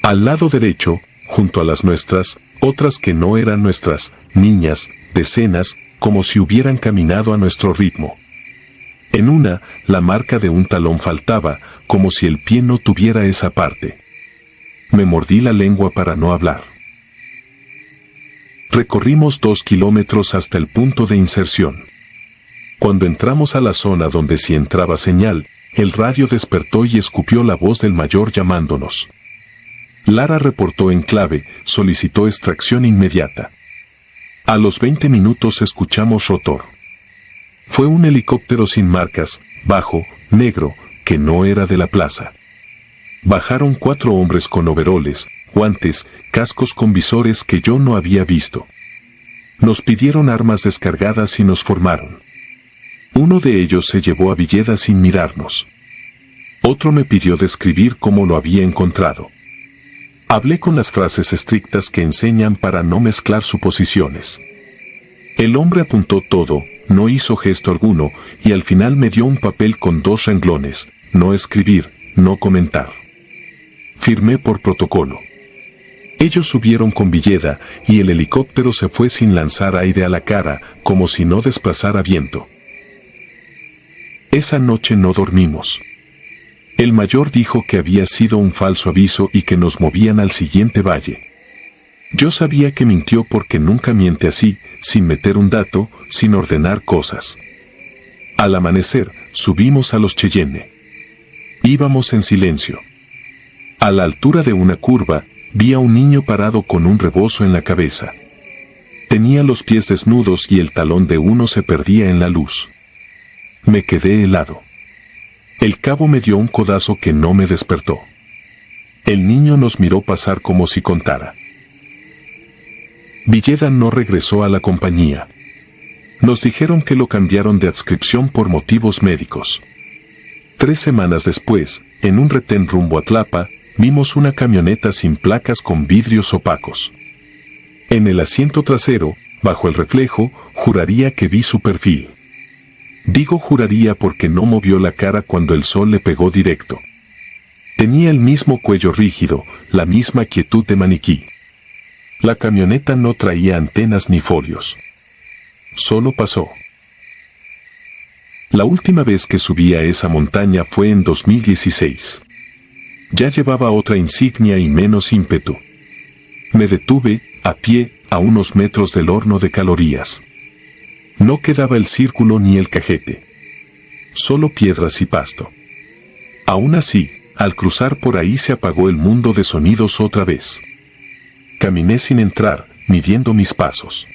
Al lado derecho, junto a las nuestras, otras que no eran nuestras, niñas, decenas, como si hubieran caminado a nuestro ritmo. En una, la marca de un talón faltaba, como si el pie no tuviera esa parte. Me mordí la lengua para no hablar. Recorrimos 2 kilómetros hasta el punto de inserción. Cuando entramos a la zona donde sí entraba señal, el radio despertó y escupió la voz del mayor llamándonos. Lara reportó en clave, solicitó extracción inmediata. A los 20 minutos escuchamos rotor. Fue un helicóptero sin marcas, bajo, negro, que no era de la plaza. Bajaron 4 hombres con overoles, guantes, cascos con visores que yo no había visto. Nos pidieron armas descargadas y nos formaron. Uno de ellos se llevó a Villeda sin mirarnos. Otro me pidió describir cómo lo había encontrado. Hablé con las frases estrictas que enseñan para no mezclar suposiciones. El hombre apuntó todo, no hizo gesto alguno, y al final me dio un papel con 2 renglones, no escribir, no comentar. Firmé por protocolo. Ellos subieron con Villeda y el helicóptero se fue sin lanzar aire a la cara, como si no desplazara viento. Esa noche no dormimos. El mayor dijo que había sido un falso aviso y que nos movían al siguiente valle. Yo sabía que mintió porque nunca miente así, sin meter un dato, sin ordenar cosas. Al amanecer, subimos a los Cheyenne. Íbamos en silencio. A la altura de una curva, vi a un niño parado con un rebozo en la cabeza. Tenía los pies desnudos y el talón de uno se perdía en la luz. Me quedé helado. El cabo me dio un codazo que no me despertó. El niño nos miró pasar como si contara. Villeda no regresó a la compañía. Nos dijeron que lo cambiaron de adscripción por motivos médicos. 3 semanas después, en un retén rumbo a Tlapa, vimos una camioneta sin placas con vidrios opacos. En el asiento trasero, bajo el reflejo, juraría que vi su perfil. Digo juraría porque no movió la cara cuando el sol le pegó directo. Tenía el mismo cuello rígido, la misma quietud de maniquí. La camioneta no traía antenas ni folios. Solo pasó. La última vez que subí a esa montaña fue en 2016. Ya llevaba otra insignia y menos ímpetu. Me detuve, a pie, a unos metros del horno de calorías. No quedaba el círculo ni el cajete. Solo piedras y pasto. Aún así, al cruzar por ahí se apagó el mundo de sonidos otra vez. Caminé sin entrar, midiendo mis pasos.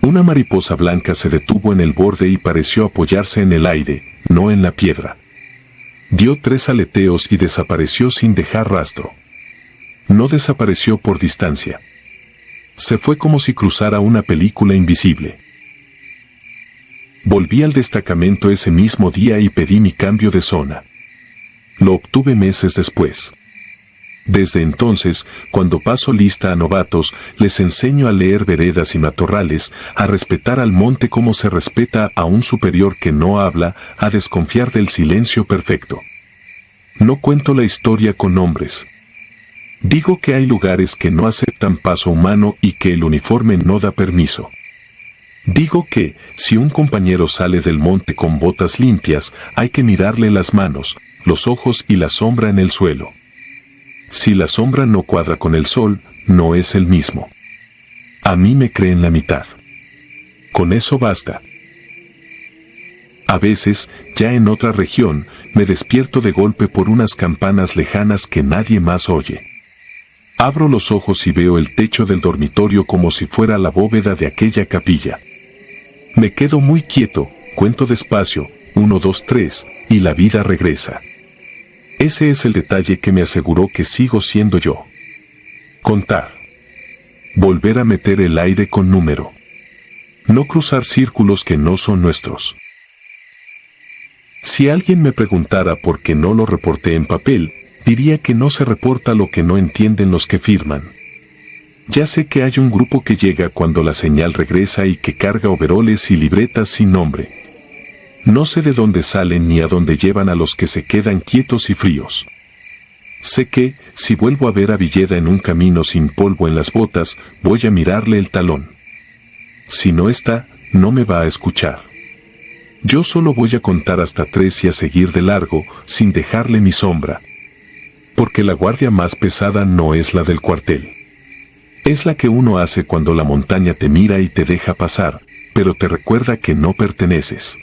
Una mariposa blanca se detuvo en el borde y pareció apoyarse en el aire, no en la piedra. Dio 3 aleteos y desapareció sin dejar rastro. No desapareció por distancia. Se fue como si cruzara una película invisible. Volví al destacamento ese mismo día y pedí mi cambio de zona. Lo obtuve meses después. Desde entonces, cuando paso lista a novatos, les enseño a leer veredas y matorrales, a respetar al monte como se respeta a un superior que no habla, a desconfiar del silencio perfecto. No cuento la historia con nombres. Digo que hay lugares que no aceptan paso humano y que el uniforme no da permiso. Digo que, si un compañero sale del monte con botas limpias, hay que mirarle las manos, los ojos y la sombra en el suelo. Si la sombra no cuadra con el sol, no es el mismo. A mí me creen la mitad. Con eso basta. A veces, ya en otra región, me despierto de golpe por unas campanas lejanas que nadie más oye. Abro los ojos y veo el techo del dormitorio como si fuera la bóveda de aquella capilla. Me quedo muy quieto, cuento despacio, 1, 2, 3, y la vida regresa. Ese es el detalle que me aseguró que sigo siendo yo. Contar. Volver a meter el aire con número. No cruzar círculos que no son nuestros. Si alguien me preguntara por qué no lo reporté en papel, diría que no se reporta lo que no entienden los que firman. Ya sé que hay un grupo que llega cuando la señal regresa y que carga overoles y libretas sin nombre. No sé de dónde salen ni a dónde llevan a los que se quedan quietos y fríos. Sé que, si vuelvo a ver a Villeda en un camino sin polvo en las botas, voy a mirarle el talón. Si no está, no me va a escuchar. Yo solo voy a contar hasta 3 y a seguir de largo, sin dejarle mi sombra. Porque la guardia más pesada no es la del cuartel. Es la que uno hace cuando la montaña te mira y te deja pasar, pero te recuerda que no perteneces.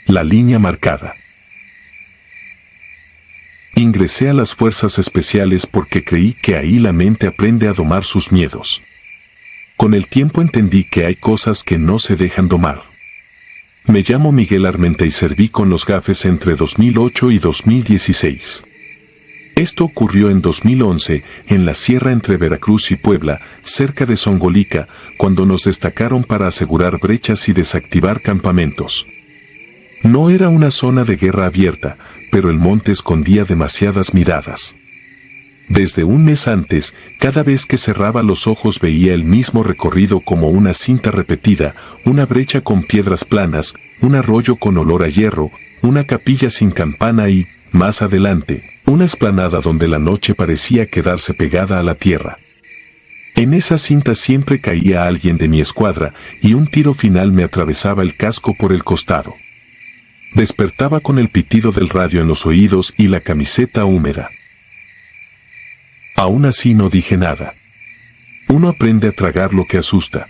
La línea marcada. Ingresé a las fuerzas especiales porque creí que ahí la mente aprende a domar sus miedos. Con el tiempo entendí que hay cosas que no se dejan domar. Me llamo Miguel Armenta y serví con los Gafes entre 2008 y 2016. Esto ocurrió en 2011, en la sierra entre Veracruz y Puebla, cerca de Zongolica, cuando nos destacaron para asegurar brechas y desactivar campamentos. No era una zona de guerra abierta, pero el monte escondía demasiadas miradas. Desde un mes antes, cada vez que cerraba los ojos veía el mismo recorrido como una cinta repetida, una brecha con piedras planas, un arroyo con olor a hierro, una capilla sin campana y, más adelante, una explanada donde la noche parecía quedarse pegada a la tierra. En esa cinta siempre caía alguien de mi escuadra y un tiro final me atravesaba el casco por el costado. Despertaba con el pitido del radio en los oídos y la camiseta húmeda. Aún así no dije nada. Uno aprende a tragar lo que asusta.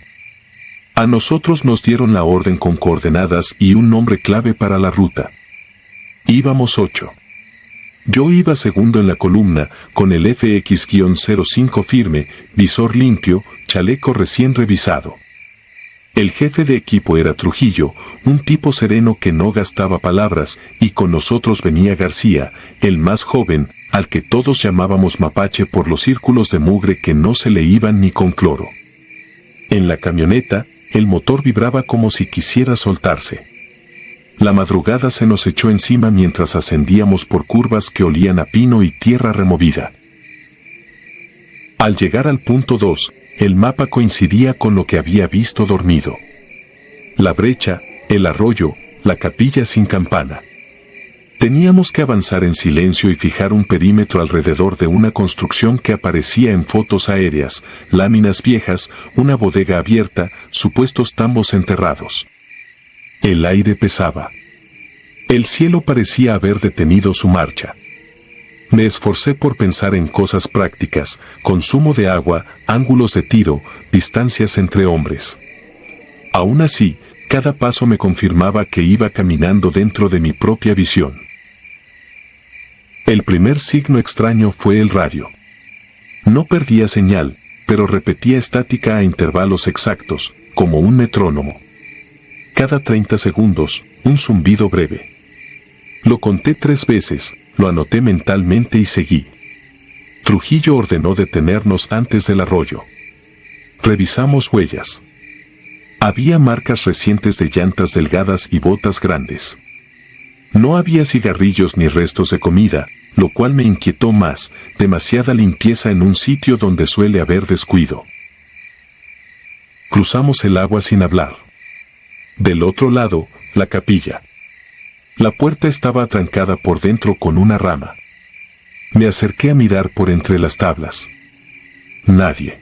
A nosotros nos dieron la orden con coordenadas y un nombre clave para la ruta. Íbamos 8. Yo iba segundo en la columna, con el FX-05 firme, visor limpio, chaleco recién revisado. El jefe de equipo era Trujillo, un tipo sereno que no gastaba palabras, y con nosotros venía García, el más joven, al que todos llamábamos Mapache por los círculos de mugre que no se le iban ni con cloro. En la camioneta, el motor vibraba como si quisiera soltarse. La madrugada se nos echó encima mientras ascendíamos por curvas que olían a pino y tierra removida. Al llegar al punto 2, el mapa coincidía con lo que había visto dormido. La brecha, el arroyo, la capilla sin campana. Teníamos que avanzar en silencio y fijar un perímetro alrededor de una construcción que aparecía en fotos aéreas, láminas viejas, una bodega abierta, supuestos tambos enterrados. El aire pesaba. El cielo parecía haber detenido su marcha. Me esforcé por pensar en cosas prácticas, consumo de agua, ángulos de tiro, distancias entre hombres. Aún así, cada paso me confirmaba que iba caminando dentro de mi propia visión. El primer signo extraño fue el radio. No perdía señal, pero repetía estática a intervalos exactos, como un metrónomo. Cada 30 segundos, un zumbido breve. Lo conté 3 veces, lo anoté mentalmente y seguí. Trujillo ordenó detenernos antes del arroyo. Revisamos huellas. Había marcas recientes de llantas delgadas y botas grandes. No había cigarrillos ni restos de comida, lo cual me inquietó más, demasiada limpieza en un sitio donde suele haber descuido. Cruzamos el agua sin hablar. Del otro lado, la capilla. La puerta estaba atrancada por dentro con una rama. Me acerqué a mirar por entre las tablas. Nadie.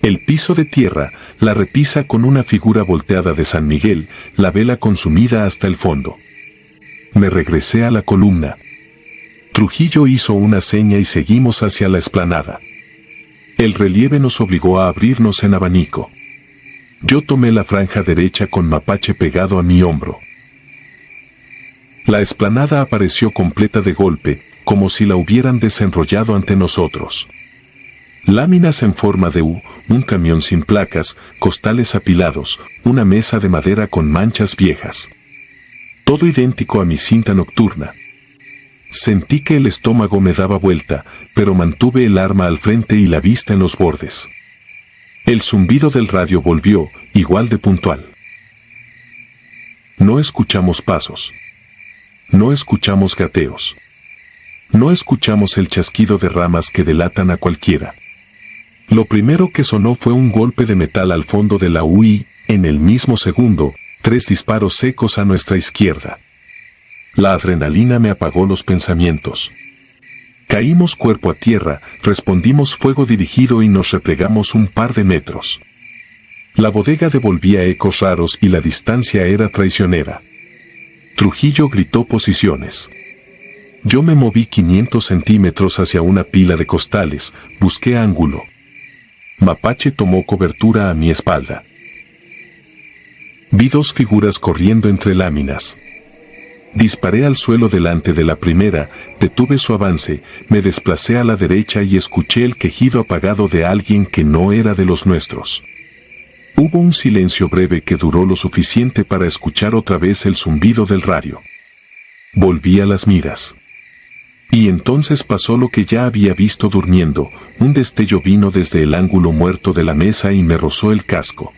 El piso de tierra, la repisa con una figura volteada de San Miguel, la vela consumida hasta el fondo. Me regresé a la columna. Trujillo hizo una seña y seguimos hacia la explanada. El relieve nos obligó a abrirnos en abanico. Yo tomé la franja derecha con Mapache pegado a mi hombro. La explanada apareció completa de golpe, como si la hubieran desenrollado ante nosotros. Láminas en forma de U, un camión sin placas, costales apilados, una mesa de madera con manchas viejas. Todo idéntico a mi cinta nocturna. Sentí que el estómago me daba vuelta, pero mantuve el arma al frente y la vista en los bordes. El zumbido del radio volvió, igual de puntual. No escuchamos pasos. No escuchamos gateos. No escuchamos el chasquido de ramas que delatan a cualquiera. Lo primero que sonó fue un golpe de metal al fondo de la U y, en el mismo segundo, 3 disparos secos a nuestra izquierda. La adrenalina me apagó los pensamientos. Caímos cuerpo a tierra, respondimos fuego dirigido y nos replegamos un par de metros. La bodega devolvía ecos raros y la distancia era traicionera. Trujillo gritó posiciones. Yo me moví 500 centímetros hacia una pila de costales, busqué ángulo. Mapache tomó cobertura a mi espalda. Vi 2 figuras corriendo entre láminas. Disparé al suelo delante de la primera, detuve su avance, me desplacé a la derecha y escuché el quejido apagado de alguien que no era de los nuestros. Hubo un silencio breve que duró lo suficiente para escuchar otra vez el zumbido del radio. Volví a las miras. Y entonces pasó lo que ya había visto durmiendo, un destello vino desde el ángulo muerto de la mesa y me rozó el casco.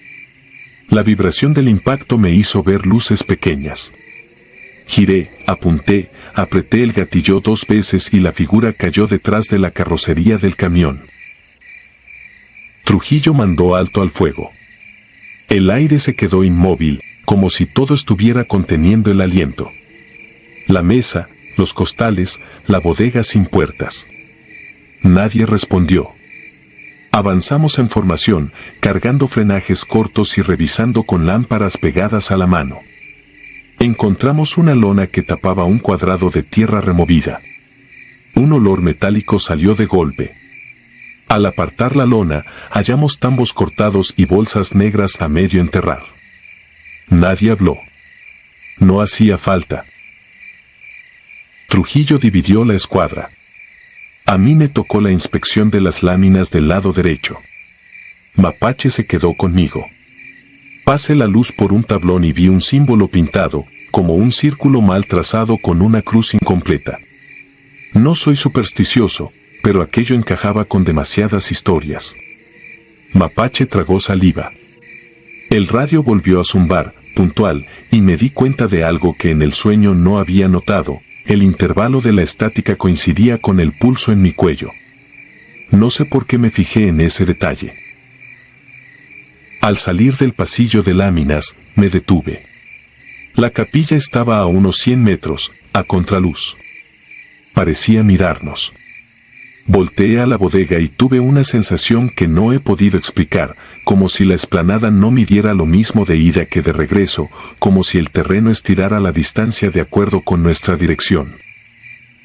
La vibración del impacto me hizo ver luces pequeñas. Giré, apunté, apreté el gatillo 2 veces y la figura cayó detrás de la carrocería del camión. Trujillo mandó alto al fuego. El aire se quedó inmóvil, como si todo estuviera conteniendo el aliento. La mesa, los costales, la bodega sin puertas. Nadie respondió. Avanzamos en formación, cargando frenajes cortos y revisando con lámparas pegadas a la mano. Encontramos una lona que tapaba un cuadrado de tierra removida. Un olor metálico salió de golpe. Al apartar la lona, hallamos tambos cortados y bolsas negras a medio enterrar. Nadie habló. No hacía falta. Trujillo dividió la escuadra. A mí me tocó la inspección de las láminas del lado derecho. Mapache se quedó conmigo. Pasé la luz por un tablón y vi un símbolo pintado, como un círculo mal trazado con una cruz incompleta. No soy supersticioso, pero aquello encajaba con demasiadas historias. Mapache tragó saliva. El radio volvió a zumbar, puntual, y me di cuenta de algo que en el sueño no había notado. El intervalo de la estática coincidía con el pulso en mi cuello. No sé por qué me fijé en ese detalle. Al salir del pasillo de láminas, me detuve. La capilla estaba a unos 100 metros, a contraluz. Parecía mirarnos. Volteé a la bodega y tuve una sensación que no he podido explicar, como si la explanada no midiera lo mismo de ida que de regreso, como si el terreno estirara la distancia de acuerdo con nuestra dirección.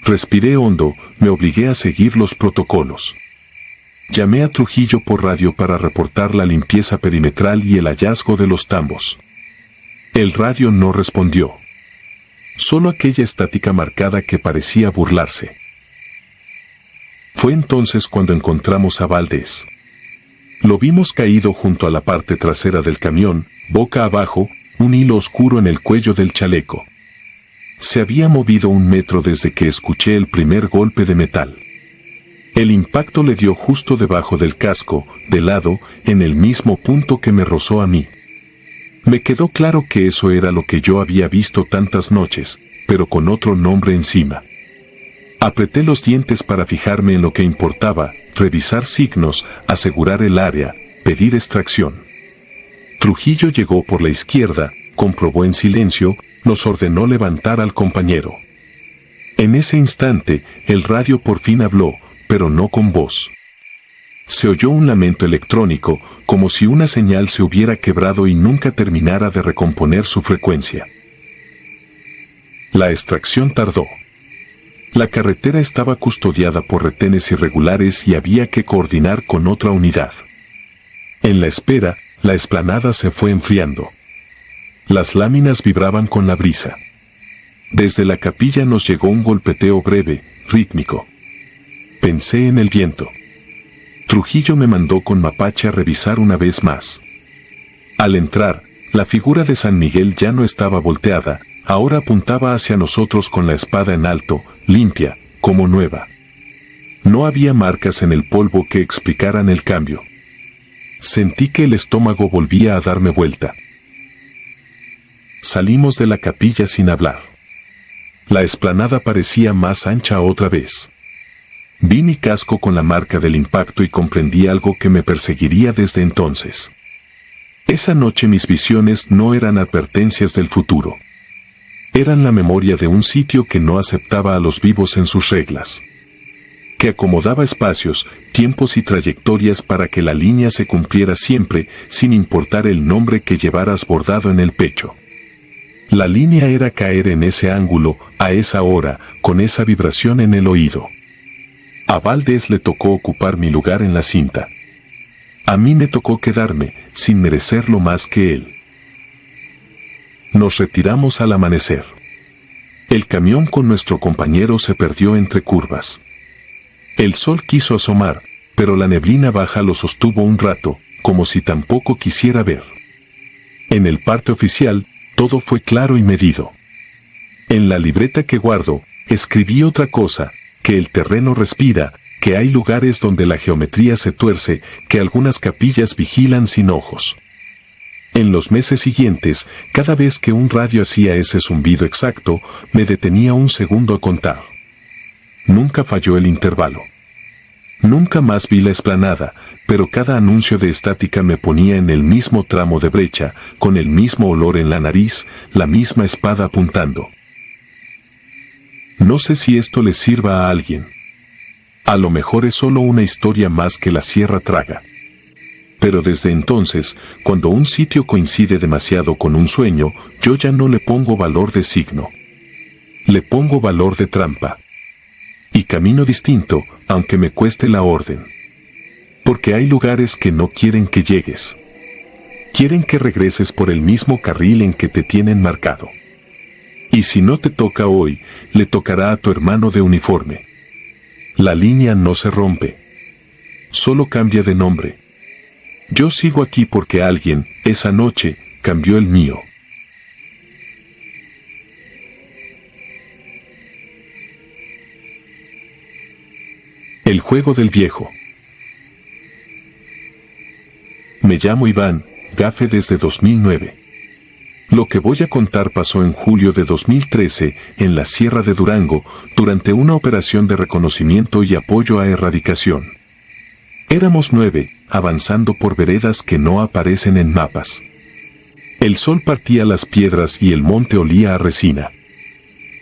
Respiré hondo, me obligué a seguir los protocolos. Llamé a Trujillo por radio para reportar la limpieza perimetral y el hallazgo de los tambos. El radio no respondió. Solo aquella estática marcada que parecía burlarse. Fue entonces cuando encontramos a Valdés. Lo vimos caído junto a la parte trasera del camión, boca abajo, un hilo oscuro en el cuello del chaleco. Se había movido 1 metro desde que escuché el primer golpe de metal. El impacto le dio justo debajo del casco, de lado, en el mismo punto que me rozó a mí. Me quedó claro que eso era lo que yo había visto tantas noches, pero con otro nombre encima. Apreté los dientes para fijarme en lo que importaba, revisar signos, asegurar el área, pedir extracción. Trujillo llegó por la izquierda, comprobó en silencio, nos ordenó levantar al compañero. En ese instante, el radio por fin habló, pero no con voz. Se oyó un lamento electrónico, como si una señal se hubiera quebrado y nunca terminara de recomponer su frecuencia. La extracción tardó. La carretera estaba custodiada por retenes irregulares y había que coordinar con otra unidad. En la espera, la explanada se fue enfriando. Las láminas vibraban con la brisa. Desde la capilla nos llegó un golpeteo breve, rítmico. Pensé en el viento. Trujillo me mandó con Mapache a revisar una vez más. Al entrar, la figura de San Miguel ya no estaba volteada, ahora apuntaba hacia nosotros con la espada en alto, limpia, como nueva. No había marcas en el polvo que explicaran el cambio. Sentí que el estómago volvía a darme vuelta. Salimos de la capilla sin hablar. La explanada parecía más ancha otra vez. Vi mi casco con la marca del impacto y comprendí algo que me perseguiría desde entonces. Esa noche mis visiones no eran advertencias del futuro. Eran la memoria de un sitio que no aceptaba a los vivos en sus reglas. Que acomodaba espacios, tiempos y trayectorias para que la línea se cumpliera siempre, sin importar el nombre que llevaras bordado en el pecho. La línea era caer en ese ángulo, a esa hora, con esa vibración en el oído. A Valdés le tocó ocupar mi lugar en la cinta. A mí me tocó quedarme, sin merecerlo más que él. Nos retiramos al amanecer. El camión con nuestro compañero se perdió entre curvas. El sol quiso asomar, pero la neblina baja lo sostuvo un rato, como si tampoco quisiera ver. En el parte oficial, todo fue claro y medido. En la libreta que guardo, escribí otra cosa, que el terreno respira, que hay lugares donde la geometría se tuerce, que algunas capillas vigilan sin ojos. En los meses siguientes, cada vez que un radio hacía ese zumbido exacto, me detenía un segundo a contar. Nunca falló el intervalo. Nunca más vi la explanada, pero cada anuncio de estática me ponía en el mismo tramo de brecha, con el mismo olor en la nariz, la misma espada apuntando. No sé si esto le sirva a alguien. A lo mejor es solo una historia más que la sierra traga. Pero desde entonces, cuando un sitio coincide demasiado con un sueño, yo ya no le pongo valor de signo. Le pongo valor de trampa. Y camino distinto, aunque me cueste la orden. Porque hay lugares que no quieren que llegues. Quieren que regreses por el mismo carril en que te tienen marcado. Y si no te toca hoy, le tocará a tu hermano de uniforme. La línea no se rompe. Solo cambia de nombre. Yo sigo aquí porque alguien, esa noche, cambió el mío. El juego del viejo. Me llamo Iván, gafe desde 2009. Lo que voy a contar pasó en julio de 2013, en la Sierra de Durango, durante una operación de reconocimiento y apoyo a erradicación. Éramos 9, avanzando por veredas que no aparecen en mapas. El sol partía las piedras y el monte olía a resina.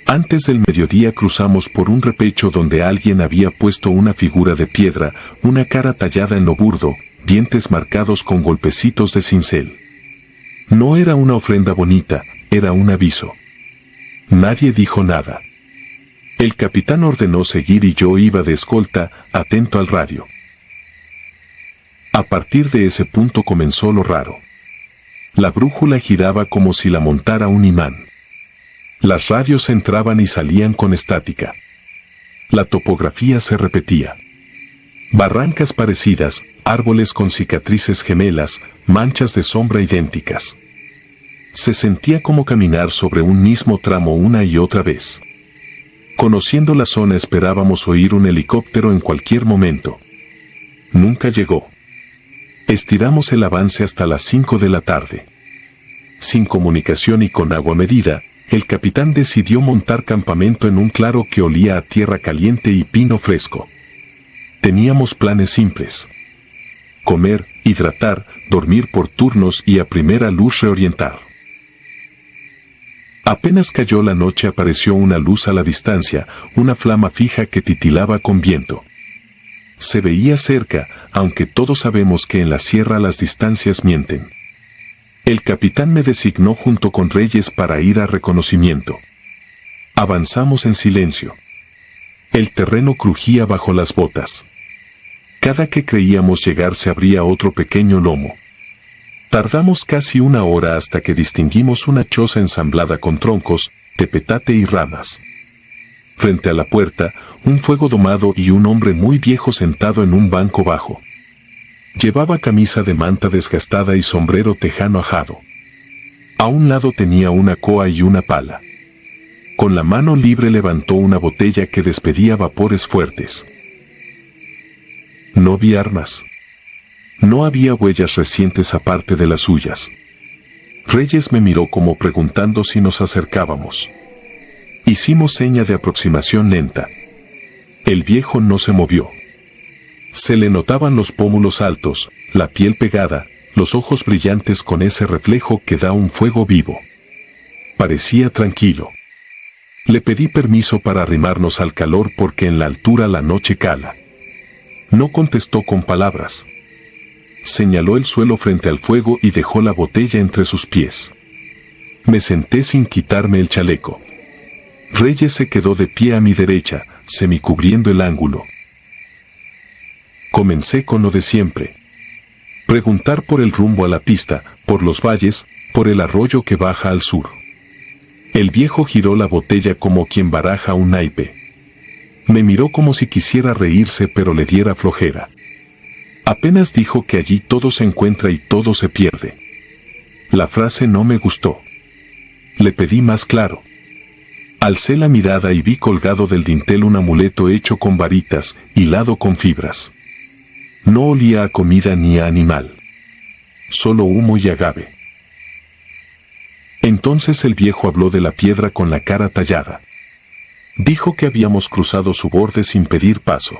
Antes del mediodía cruzamos por un repecho donde alguien había puesto una figura de piedra, una cara tallada en lo burdo, dientes marcados con golpecitos de cincel. No era una ofrenda bonita, era un aviso. Nadie dijo nada. El capitán ordenó seguir y yo iba de escolta, atento al radio. A partir de ese punto comenzó lo raro. La brújula giraba como si la montara un imán. Las radios entraban y salían con estática. La topografía se repetía. Barrancas parecidas, árboles con cicatrices gemelas, manchas de sombra idénticas. Se sentía como caminar sobre un mismo tramo una y otra vez. Conociendo la zona esperábamos oír un helicóptero en cualquier momento. Nunca llegó. Estiramos el avance hasta las 5 de la tarde. Sin comunicación y con agua medida, el capitán decidió montar campamento en un claro que olía a tierra caliente y pino fresco. Teníamos planes simples. Comer, hidratar, dormir por turnos y a primera luz reorientar. Apenas cayó la noche apareció una luz a la distancia, una flama fija que titilaba con viento. Se veía cerca, aunque todos sabemos que en la sierra las distancias mienten. El capitán me designó junto con Reyes para ir a reconocimiento. Avanzamos en silencio. El terreno crujía bajo las botas. Cada que creíamos llegar se abría otro pequeño lomo. Tardamos casi una hora hasta que distinguimos una choza ensamblada con troncos, tepetate y ramas. Frente a la puerta, un fuego domado y un hombre muy viejo sentado en un banco bajo. Llevaba camisa de manta desgastada y sombrero tejano ajado. A un lado tenía una coa y una pala. Con la mano libre levantó una botella que despedía vapores fuertes. No vi armas. No había huellas recientes aparte de las suyas. Reyes me miró como preguntando si nos acercábamos. Hicimos seña de aproximación lenta. El viejo no se movió. Se le notaban los pómulos altos, la piel pegada, los ojos brillantes con ese reflejo que da un fuego vivo. Parecía tranquilo. Le pedí permiso para arrimarnos al calor porque en la altura la noche cala. No contestó con palabras. Señaló el suelo frente al fuego y dejó la botella entre sus pies. Me senté sin quitarme el chaleco. Reyes se quedó de pie a mi derecha, semicubriendo el ángulo. Comencé con lo de siempre. Preguntar por el rumbo a la pista, por los valles, por el arroyo que baja al sur. El viejo giró la botella como quien baraja un naipe. Me miró como si quisiera reírse pero le diera flojera. Apenas dijo que allí todo se encuentra y todo se pierde. La frase no me gustó. Le pedí más claro. Alcé la mirada y vi colgado del dintel un amuleto hecho con varitas, hilado con fibras. No olía a comida ni a animal. Solo humo y agave. Entonces el viejo habló de la piedra con la cara tallada. Dijo que habíamos cruzado su borde sin pedir paso.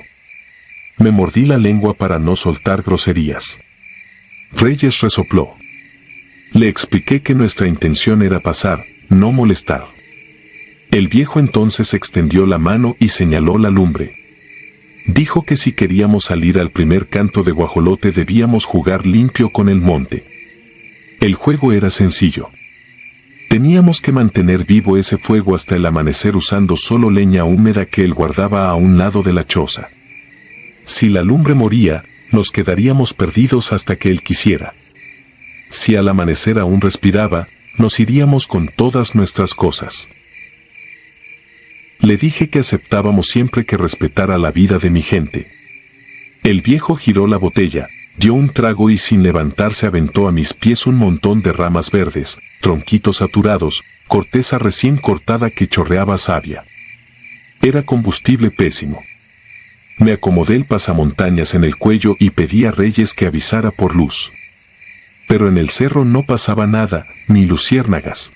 Me mordí la lengua para no soltar groserías. Reyes resopló. Le expliqué que nuestra intención era pasar, no molestar. El viejo entonces extendió la mano y señaló la lumbre. Dijo que si queríamos salir al primer canto de guajolote debíamos jugar limpio con el monte. El juego era sencillo. Teníamos que mantener vivo ese fuego hasta el amanecer usando solo leña húmeda que él guardaba a un lado de la choza. Si la lumbre moría, nos quedaríamos perdidos hasta que él quisiera. Si al amanecer aún respiraba, nos iríamos con todas nuestras cosas. Le dije que aceptábamos siempre que respetara la vida de mi gente. El viejo giró la botella, dio un trago y sin levantarse aventó a mis pies un montón de ramas verdes, tronquitos saturados, corteza recién cortada que chorreaba savia. Era combustible pésimo. Me acomodé el pasamontañas en el cuello y pedí a Reyes que avisara por luz. Pero en el cerro no pasaba nada, ni luciérnagas.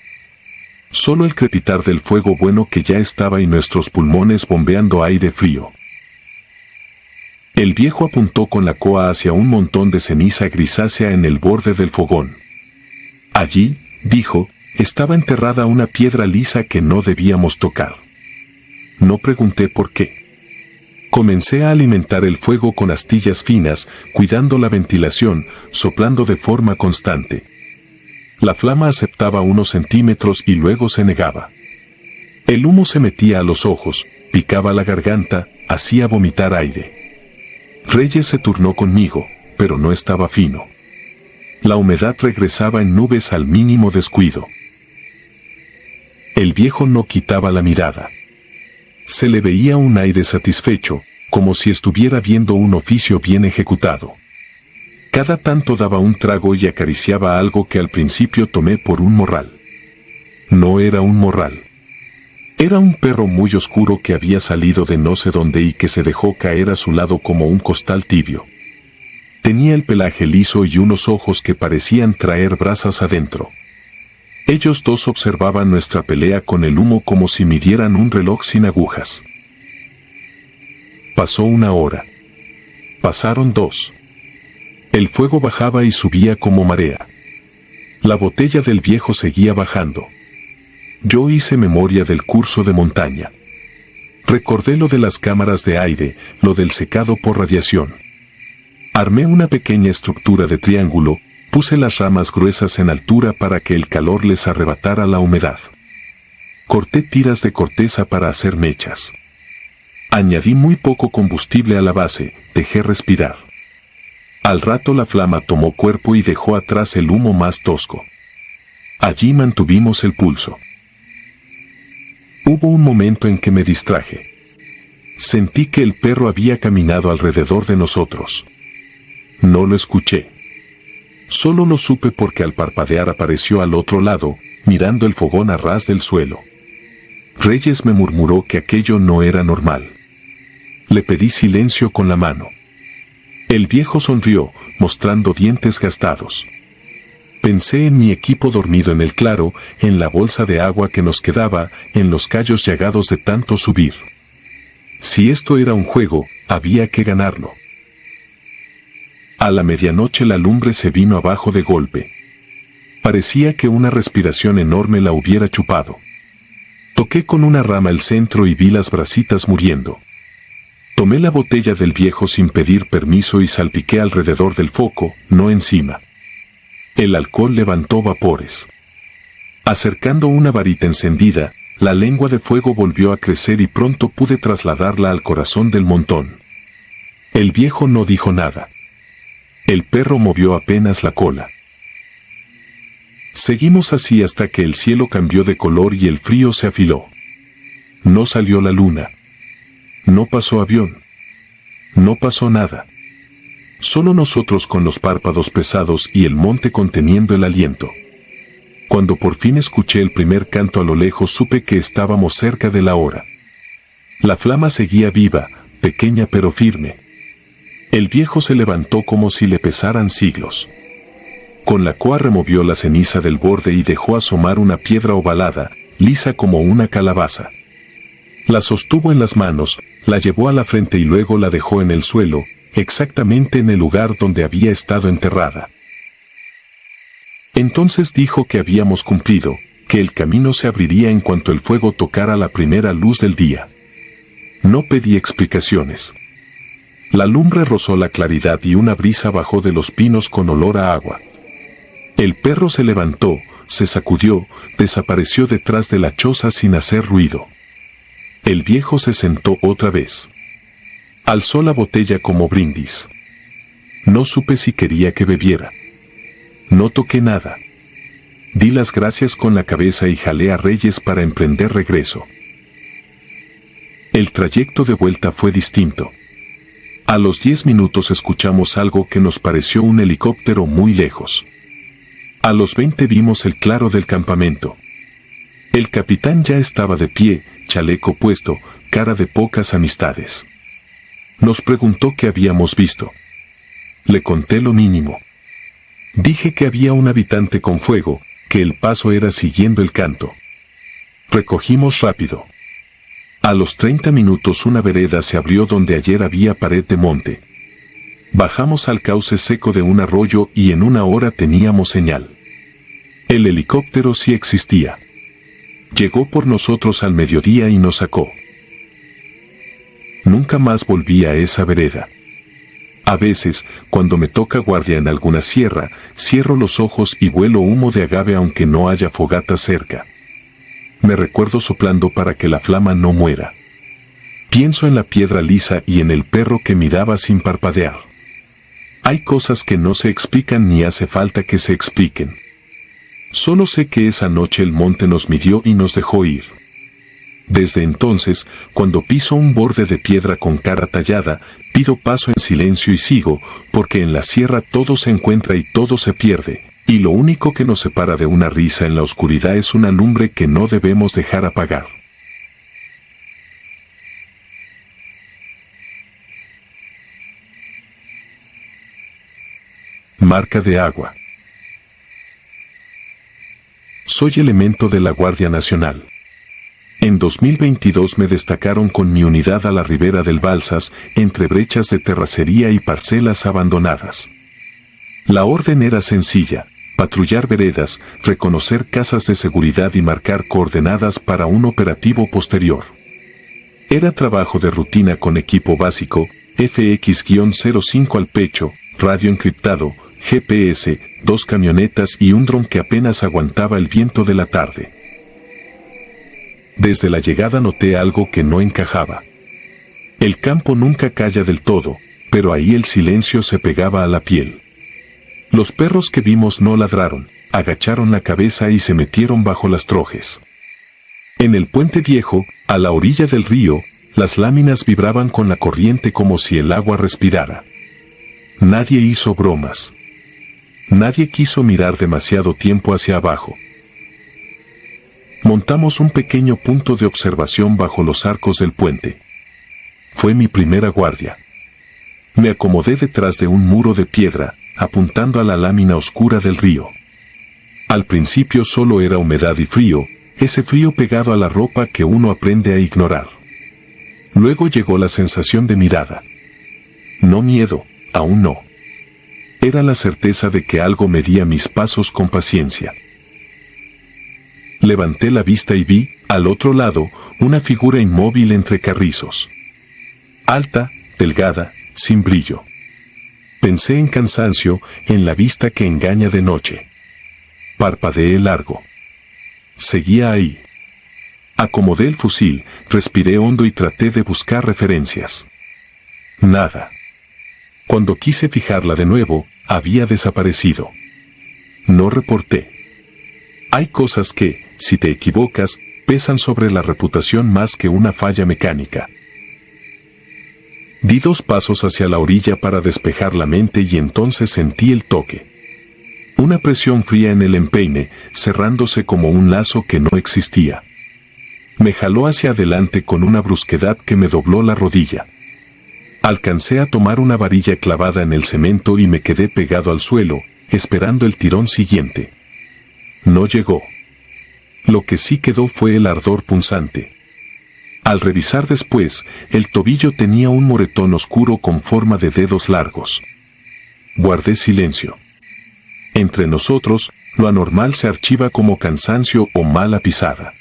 Solo el crepitar del fuego bueno que ya estaba y nuestros pulmones bombeando aire frío. El viejo apuntó con la coa hacia un montón de ceniza grisácea en el borde del fogón. Allí, dijo, estaba enterrada una piedra lisa que no debíamos tocar. No pregunté por qué. Comencé a alimentar el fuego con astillas finas, cuidando la ventilación, soplando de forma constante. La flama aceptaba unos centímetros y luego se negaba. El humo se metía a los ojos, picaba la garganta, hacía vomitar aire. Reyes se turnó conmigo, pero no estaba fino. La humedad regresaba en nubes al mínimo descuido. El viejo no quitaba la mirada. Se le veía un aire satisfecho, como si estuviera viendo un oficio bien ejecutado. Cada tanto daba un trago y acariciaba algo que al principio tomé por un morral. No era un morral. Era un perro muy oscuro que había salido de no sé dónde y que se dejó caer a su lado como un costal tibio. Tenía el pelaje liso y unos ojos que parecían traer brasas adentro. Ellos dos observaban nuestra pelea con el humo como si midieran un reloj sin agujas. Pasó 1 hora. Pasaron 2. El fuego bajaba y subía como marea. La botella del viejo seguía bajando. Yo hice memoria del curso de montaña. Recordé lo de las cámaras de aire, lo del secado por radiación. Armé una pequeña estructura de triángulo, puse las ramas gruesas en altura para que el calor les arrebatara la humedad. Corté tiras de corteza para hacer mechas. Añadí muy poco combustible a la base, dejé respirar. Al rato la flama tomó cuerpo y dejó atrás el humo más tosco. Allí mantuvimos el pulso. Hubo un momento en que me distraje. Sentí que el perro había caminado alrededor de nosotros. No lo escuché. Solo lo supe porque al parpadear apareció al otro lado, mirando el fogón a ras del suelo. Reyes me murmuró que aquello no era normal. Le pedí silencio con la mano. El viejo sonrió, mostrando dientes gastados. Pensé en mi equipo dormido en el claro, en la bolsa de agua que nos quedaba, en los callos llagados de tanto subir. Si esto era un juego, había que ganarlo. A la medianoche la lumbre se vino abajo de golpe. Parecía que una respiración enorme la hubiera chupado. Toqué con una rama el centro y vi las brasitas muriendo. Tomé la botella del viejo sin pedir permiso y salpiqué alrededor del foco, no encima. El alcohol levantó vapores. Acercando una varita encendida, la lengua de fuego volvió a crecer y pronto pude trasladarla al corazón del montón. El viejo no dijo nada. El perro movió apenas la cola. Seguimos así hasta que el cielo cambió de color y el frío se afiló. No salió la luna. No pasó avión. No pasó nada. Solo nosotros con los párpados pesados y el monte conteniendo el aliento. Cuando por fin escuché el primer canto a lo lejos supe que estábamos cerca de la hora. La flama seguía viva, pequeña pero firme. El viejo se levantó como si le pesaran siglos. Con la coa removió la ceniza del borde y dejó asomar una piedra ovalada, lisa como una calabaza. La sostuvo en las manos, la llevó a la frente y luego la dejó en el suelo, exactamente en el lugar donde había estado enterrada. Entonces dijo que habíamos cumplido, que el camino se abriría en cuanto el fuego tocara la primera luz del día. No pedí explicaciones. La lumbre rozó la claridad y una brisa bajó de los pinos con olor a agua. El perro se levantó, se sacudió, desapareció detrás de la choza sin hacer ruido. El viejo se sentó otra vez. Alzó la botella como brindis. No supe si quería que bebiera. No toqué nada. Di las gracias con la cabeza y jalé a Reyes para emprender regreso. El trayecto de vuelta fue distinto. A los 10 minutos escuchamos algo que nos pareció un helicóptero muy lejos. A los 20 vimos el claro del campamento. El capitán ya estaba de pie, chaleco puesto, cara de pocas amistades. Nos preguntó qué habíamos visto. Le conté lo mínimo. Dije que había un habitante con fuego, que el paso era siguiendo el canto. Recogimos rápido. A los 30 minutos una vereda se abrió donde ayer había pared de monte. Bajamos al cauce seco de un arroyo y en una hora teníamos señal. El helicóptero sí existía. Llegó por nosotros al mediodía y nos sacó. Nunca más volví a esa vereda. A veces, cuando me toca guardia en alguna sierra, cierro los ojos y huelo humo de agave aunque no haya fogata cerca. Me recuerdo soplando para que la flama no muera. Pienso en la piedra lisa y en el perro que miraba sin parpadear. Hay cosas que no se explican ni hace falta que se expliquen. Solo sé que esa noche el monte nos midió y nos dejó ir. Desde entonces, cuando piso un borde de piedra con cara tallada, pido paso en silencio y sigo, porque en la sierra todo se encuentra y todo se pierde, y lo único que nos separa de una risa en la oscuridad es una lumbre que no debemos dejar apagar. Marca de agua. Soy elemento de la Guardia Nacional. En 2022 me destacaron con mi unidad a la ribera del Balsas, entre brechas de terracería y parcelas abandonadas. La orden era sencilla: patrullar veredas, reconocer casas de seguridad y marcar coordenadas para un operativo posterior. Era trabajo de rutina con equipo básico, FX-05 al pecho, radio encriptado, GPS, 2 camionetas y un dron que apenas aguantaba el viento de la tarde. Desde la llegada noté algo que no encajaba. El campo nunca calla del todo, pero ahí el silencio se pegaba a la piel. Los perros que vimos no ladraron, agacharon la cabeza y se metieron bajo las trojes. En el puente viejo, a la orilla del río, las láminas vibraban con la corriente como si el agua respirara. Nadie hizo bromas. Nadie quiso mirar demasiado tiempo hacia abajo. Montamos un pequeño punto de observación bajo los arcos del puente. Fue mi primera guardia. Me acomodé detrás de un muro de piedra, apuntando a la lámina oscura del río. Al principio solo era humedad y frío, ese frío pegado a la ropa que uno aprende a ignorar. Luego llegó la sensación de mirada. No miedo, aún no. Era la certeza de que algo medía mis pasos con paciencia. Levanté la vista y vi, al otro lado, una figura inmóvil entre carrizos. Alta, delgada, sin brillo. Pensé en cansancio, en la vista que engaña de noche. Parpadeé largo. Seguía ahí. Acomodé el fusil, respiré hondo y traté de buscar referencias. Nada. Cuando quise fijarla de nuevo, había desaparecido. No reporté. Hay cosas que, si te equivocas, pesan sobre la reputación más que una falla mecánica. Di 2 pasos hacia la orilla para despejar la mente y entonces sentí el toque. Una presión fría en el empeine, cerrándose como un lazo que no existía. Me jaló hacia adelante con una brusquedad que me dobló la rodilla. Alcancé a tomar una varilla clavada en el cemento y me quedé pegado al suelo, esperando el tirón siguiente. No llegó. Lo que sí quedó fue el ardor punzante. Al revisar después, el tobillo tenía un moretón oscuro con forma de dedos largos. Guardé silencio. Entre nosotros, lo anormal se archiva como cansancio o mala pisada.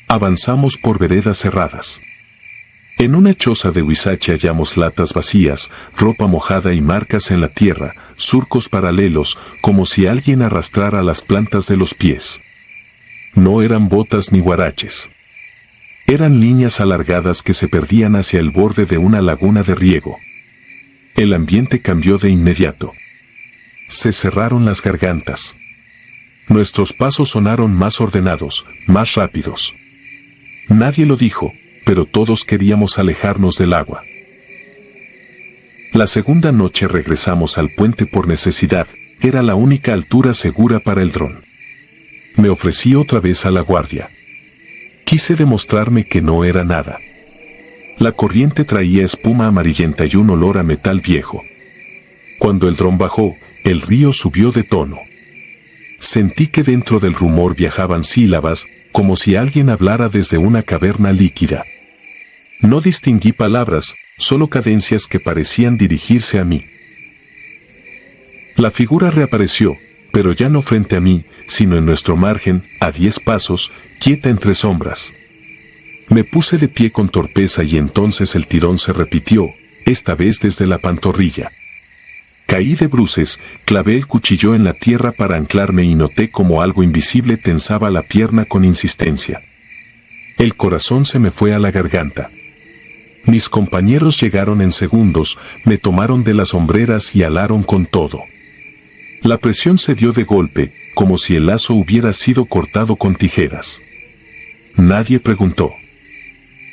Avanzamos por veredas cerradas. En una choza de Huizache hallamos latas vacías, ropa mojada y marcas en la tierra, surcos paralelos, como si alguien arrastrara las plantas de los pies. No eran botas ni guaraches. Eran líneas alargadas que se perdían hacia el borde de una laguna de riego. El ambiente cambió de inmediato. Se cerraron las gargantas. Nuestros pasos sonaron más ordenados, más rápidos. Nadie lo dijo, pero todos queríamos alejarnos del agua. La segunda noche regresamos al puente por necesidad, era la única altura segura para el dron. Me ofrecí otra vez a la guardia. Quise demostrarme que no era nada. La corriente traía espuma amarillenta y un olor a metal viejo. Cuando el dron bajó, el río subió de tono. Sentí que dentro del rumor viajaban sílabas, como si alguien hablara desde una caverna líquida. No distinguí palabras, solo cadencias que parecían dirigirse a mí. La figura reapareció, pero ya no frente a mí, sino en nuestro margen, a 10 pasos, quieta entre sombras. Me puse de pie con torpeza y entonces el tirón se repitió, esta vez desde la pantorrilla. Caí de bruces, clavé el cuchillo en la tierra para anclarme y noté como algo invisible tensaba la pierna con insistencia. El corazón se me fue a la garganta. Mis compañeros llegaron en segundos, me tomaron de las hombreras y alaron con todo. La presión se dio de golpe, como si el lazo hubiera sido cortado con tijeras. Nadie preguntó.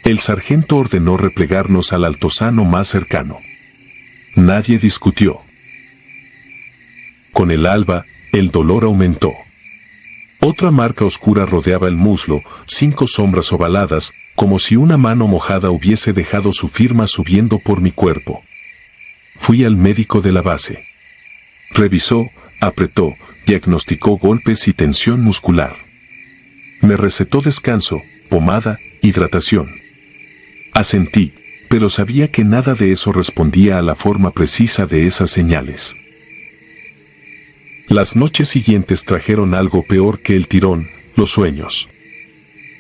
El sargento ordenó replegarnos al altozano más cercano. Nadie discutió. Con el alba, el dolor aumentó. Otra marca oscura rodeaba el muslo, 5 sombras ovaladas, como si una mano mojada hubiese dejado su firma subiendo por mi cuerpo. Fui al médico de la base. Revisó, apretó, diagnosticó golpes y tensión muscular. Me recetó descanso, pomada, hidratación. Asentí, pero sabía que nada de eso respondía a la forma precisa de esas señales. Las noches siguientes trajeron algo peor que el tirón, los sueños.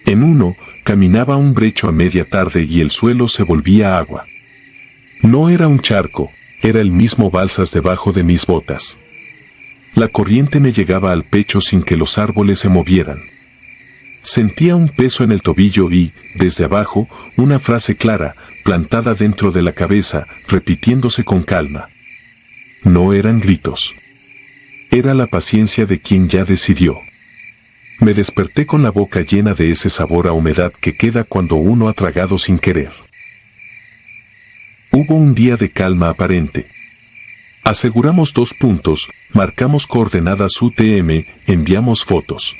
En uno, caminaba un brecho a media tarde y el suelo se volvía agua. No era un charco, era el mismo balsas debajo de mis botas. La corriente me llegaba al pecho sin que los árboles se movieran. Sentía un peso en el tobillo y, desde abajo, una frase clara, plantada dentro de la cabeza, repitiéndose con calma. No eran gritos. Era la paciencia de quien ya decidió. Me desperté con la boca llena de ese sabor a humedad que queda cuando uno ha tragado sin querer. Hubo un día de calma aparente. Aseguramos 2 puntos, marcamos coordenadas UTM, enviamos fotos.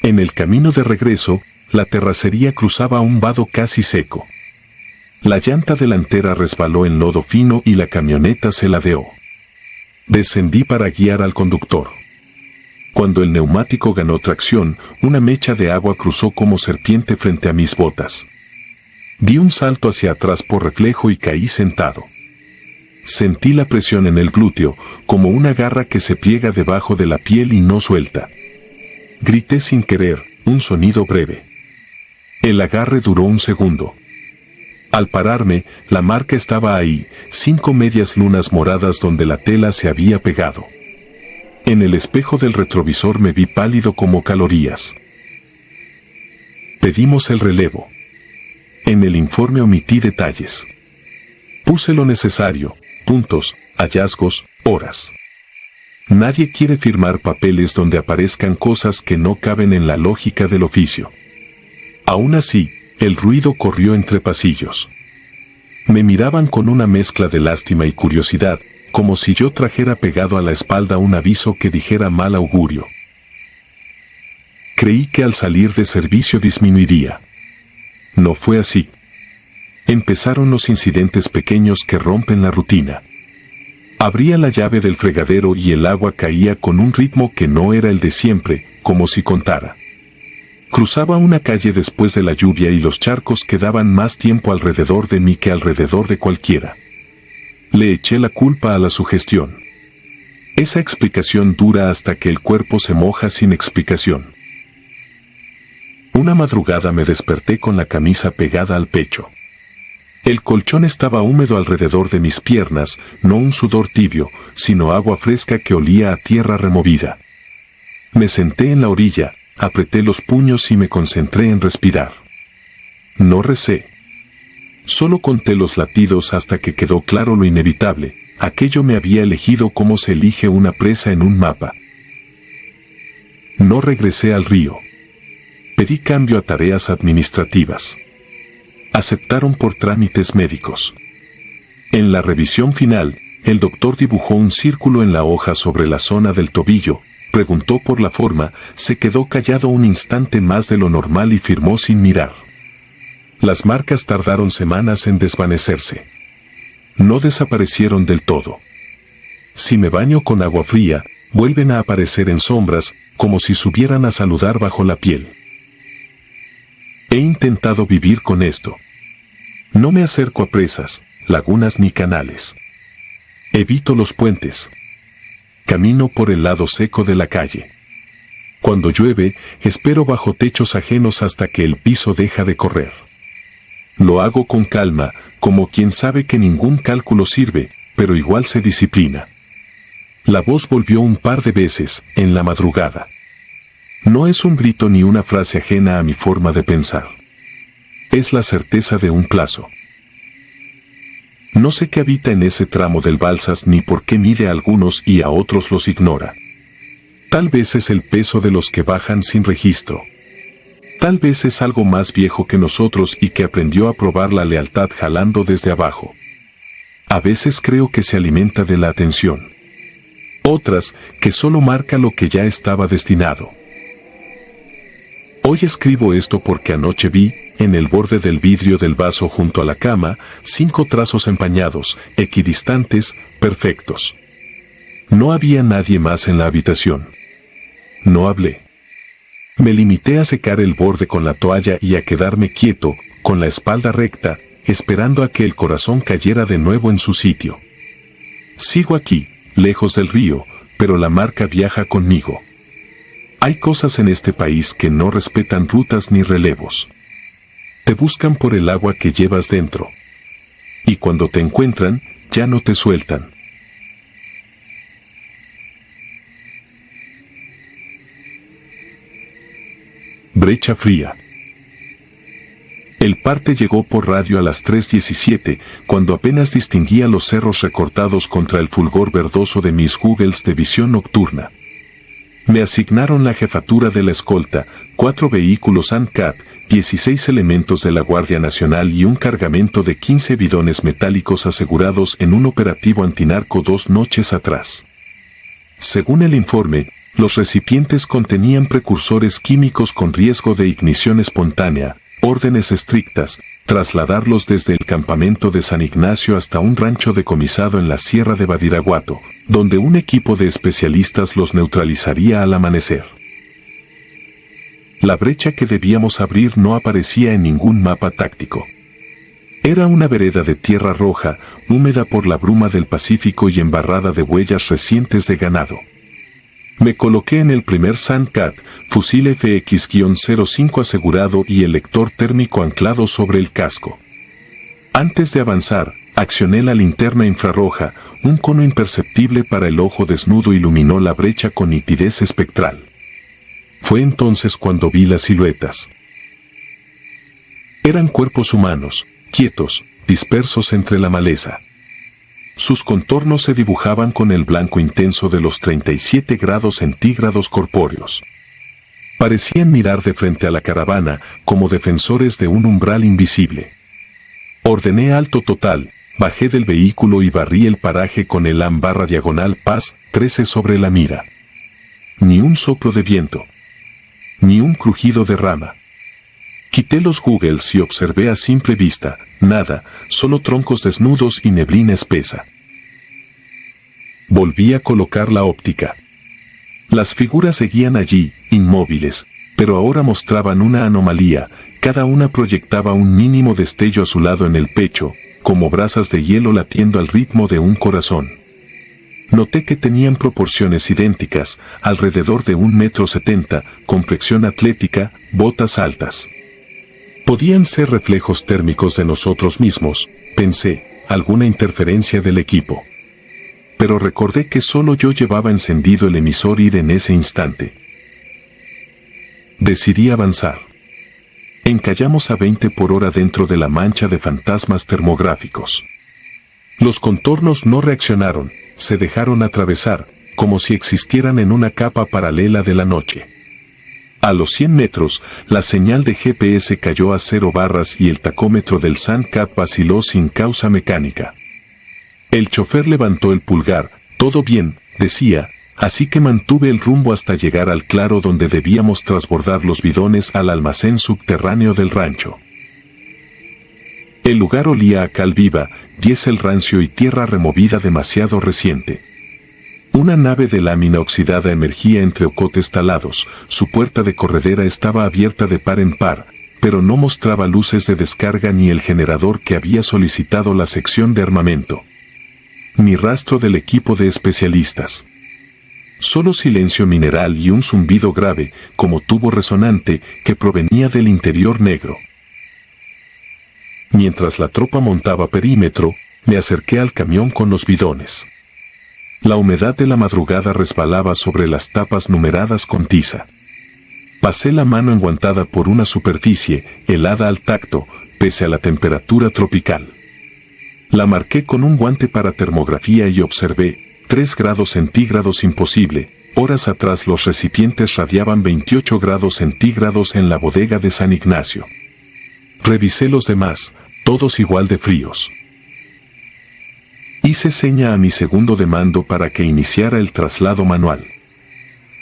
En el camino de regreso, la terracería cruzaba un vado casi seco. La llanta delantera resbaló en lodo fino y la camioneta se ladeó. Descendí para guiar al conductor. Cuando el neumático ganó tracción, una mecha de agua cruzó como serpiente frente a mis botas. Di un salto hacia atrás por reflejo y caí sentado. Sentí la presión en el glúteo, como una garra que se pliega debajo de la piel y no suelta. Grité sin querer, un sonido breve. El agarre duró un segundo. Al pararme, la marca estaba ahí, 5 medias lunas moradas donde la tela se había pegado. En el espejo del retrovisor me vi pálido como calorías. Pedimos el relevo. En el informe omití detalles. Puse lo necesario, puntos, hallazgos, horas. Nadie quiere firmar papeles donde aparezcan cosas que no caben en la lógica del oficio. Aún así, el ruido corrió entre pasillos. Me miraban con una mezcla de lástima y curiosidad, como si yo trajera pegado a la espalda un aviso que dijera mal augurio. Creí que al salir de servicio disminuiría. No fue así. Empezaron los incidentes pequeños que rompen la rutina. Abría la llave del fregadero y el agua caía con un ritmo que no era el de siempre, como si contara. Cruzaba una calle después de la lluvia y los charcos quedaban más tiempo alrededor de mí que alrededor de cualquiera. Le eché la culpa a la sugestión. Esa explicación dura hasta que el cuerpo se moja sin explicación. Una madrugada me desperté con la camisa pegada al pecho. El colchón estaba húmedo alrededor de mis piernas, no un sudor tibio, sino agua fresca que olía a tierra removida. Me senté en la orilla, apreté los puños y me concentré en respirar. No recé. Solo conté los latidos hasta que quedó claro lo inevitable. Aquello me había elegido como se elige una presa en un mapa. No regresé al río. Pedí cambio a tareas administrativas. Aceptaron por trámites médicos. En la revisión final, el doctor dibujó un círculo en la hoja sobre la zona del tobillo, preguntó por la forma, se quedó callado un instante más de lo normal y firmó sin mirar. Las marcas tardaron semanas en desvanecerse. No desaparecieron del todo. Si me baño con agua fría, vuelven a aparecer en sombras, como si subieran a saludar bajo la piel. He intentado vivir con esto. No me acerco a presas, lagunas ni canales. Evito los puentes. Camino por el lado seco de la calle. Cuando llueve, espero bajo techos ajenos hasta que el piso deja de correr. Lo hago con calma, como quien sabe que ningún cálculo sirve, pero igual se disciplina. La voz volvió un par de veces, en la madrugada. No es un grito ni una frase ajena a mi forma de pensar. Es la certeza de un plazo. No sé qué habita en ese tramo del Balsas ni por qué mide a algunos y a otros los ignora. Tal vez es el peso de los que bajan sin registro. Tal vez es algo más viejo que nosotros y que aprendió a probar la lealtad jalando desde abajo. A veces creo que se alimenta de la atención. Otras, que solo marca lo que ya estaba destinado. Hoy escribo esto porque anoche vi, en el borde del vidrio del vaso junto a la cama, 5 trazos empañados, equidistantes, perfectos. No había nadie más en la habitación. No hablé. Me limité a secar el borde con la toalla y a quedarme quieto, con la espalda recta, esperando a que el corazón cayera de nuevo en su sitio. Sigo aquí, lejos del río, pero la marca viaja conmigo. Hay cosas en este país que no respetan rutas ni relevos. Te buscan por el agua que llevas dentro. Y cuando te encuentran, ya no te sueltan. Brecha fría. El parte llegó por radio a las 3:17, cuando apenas distinguía los cerros recortados contra el fulgor verdoso de mis Googles de visión nocturna. Me asignaron la jefatura de la escolta, 4 vehículos ANCAT, 16 elementos de la Guardia Nacional y un cargamento de 15 bidones metálicos asegurados en un operativo antinarco 2 noches atrás. Según el informe, los recipientes contenían precursores químicos con riesgo de ignición espontánea, órdenes estrictas, trasladarlos desde el campamento de San Ignacio hasta un rancho decomisado en la Sierra de Badiraguato, donde un equipo de especialistas los neutralizaría al amanecer. La brecha que debíamos abrir no aparecía en ningún mapa táctico. Era una vereda de tierra roja, húmeda por la bruma del Pacífico y embarrada de huellas recientes de ganado. Me coloqué en el primer Sandcat, fusil FX-05 asegurado y el lector térmico anclado sobre el casco. Antes de avanzar, accioné la linterna infrarroja, un cono imperceptible para el ojo desnudo iluminó la brecha con nitidez espectral. Fue entonces cuando vi las siluetas. Eran cuerpos humanos, quietos, dispersos entre la maleza. Sus contornos se dibujaban con el blanco intenso de los 37 grados centígrados corpóreos. Parecían mirar de frente a la caravana, como defensores de un umbral invisible. Ordené alto total, bajé del vehículo y barrí el paraje con el /diagonal Paz 13 sobre la mira. Ni un soplo de viento. Ni un crujido de rama. Quité los Googles y observé a simple vista, nada, solo troncos desnudos y neblina espesa. Volví a colocar la óptica. Las figuras seguían allí, inmóviles, pero ahora mostraban una anomalía, cada una proyectaba un mínimo destello azulado en el pecho, como brasas de hielo latiendo al ritmo de un corazón. Noté que tenían proporciones idénticas, alrededor de 1,70 m, complexión atlética, botas altas. Podían ser reflejos térmicos de nosotros mismos, pensé, alguna interferencia del equipo. Pero recordé que solo yo llevaba encendido el emisor ID en ese instante. Decidí avanzar. Encallamos a 20 por hora dentro de la mancha de fantasmas termográficos. Los contornos no reaccionaron, se dejaron atravesar, como si existieran en una capa paralela de la noche. A los 100 metros, la señal de GPS cayó a 0 barras y el tacómetro del SandCat vaciló sin causa mecánica. El chofer levantó el pulgar, todo bien, decía, así que mantuve el rumbo hasta llegar al claro donde debíamos transbordar los bidones al almacén subterráneo del rancho. El lugar olía a cal viva, diésel rancio y tierra removida demasiado reciente. Una nave de lámina oxidada emergía entre ocotes talados, su puerta de corredera estaba abierta de par en par, pero no mostraba luces de descarga ni el generador que había solicitado la sección de armamento. Ni rastro del equipo de especialistas. Solo silencio mineral y un zumbido grave, como tubo resonante, que provenía del interior negro. Mientras la tropa montaba perímetro, me acerqué al camión con los bidones. La humedad de la madrugada resbalaba sobre las tapas numeradas con tiza. Pasé la mano enguantada por una superficie, helada al tacto, pese a la temperatura tropical. La marqué con un guante para termografía y observé, 3 grados centígrados imposible, horas atrás los recipientes radiaban 28 grados centígrados en la bodega de San Ignacio. Revisé los demás, todos igual de fríos. Hice seña a mi segundo de mando para que iniciara el traslado manual.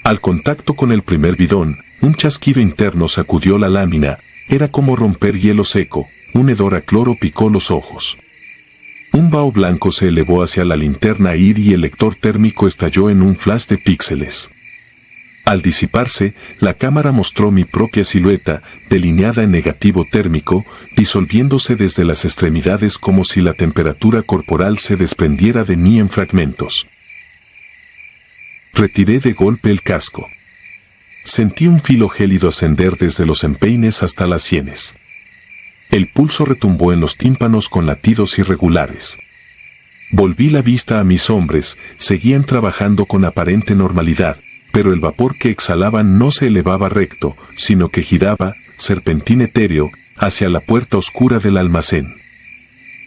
Al contacto con el primer bidón, un chasquido interno sacudió la lámina, era como romper hielo seco, un hedor a cloro picó los ojos. Un vaho blanco se elevó hacia la linterna ID y el lector térmico estalló en un flash de píxeles. Al disiparse, la cámara mostró mi propia silueta, delineada en negativo térmico, disolviéndose desde las extremidades como si la temperatura corporal se desprendiera de mí en fragmentos. Retiré de golpe el casco. Sentí un filo gélido ascender desde los empeines hasta las sienes. El pulso retumbó en los tímpanos con latidos irregulares. Volví la vista a mis hombres, seguían trabajando con aparente normalidad, pero el vapor que exhalaban no se elevaba recto, sino que giraba, serpentín etéreo, hacia la puerta oscura del almacén.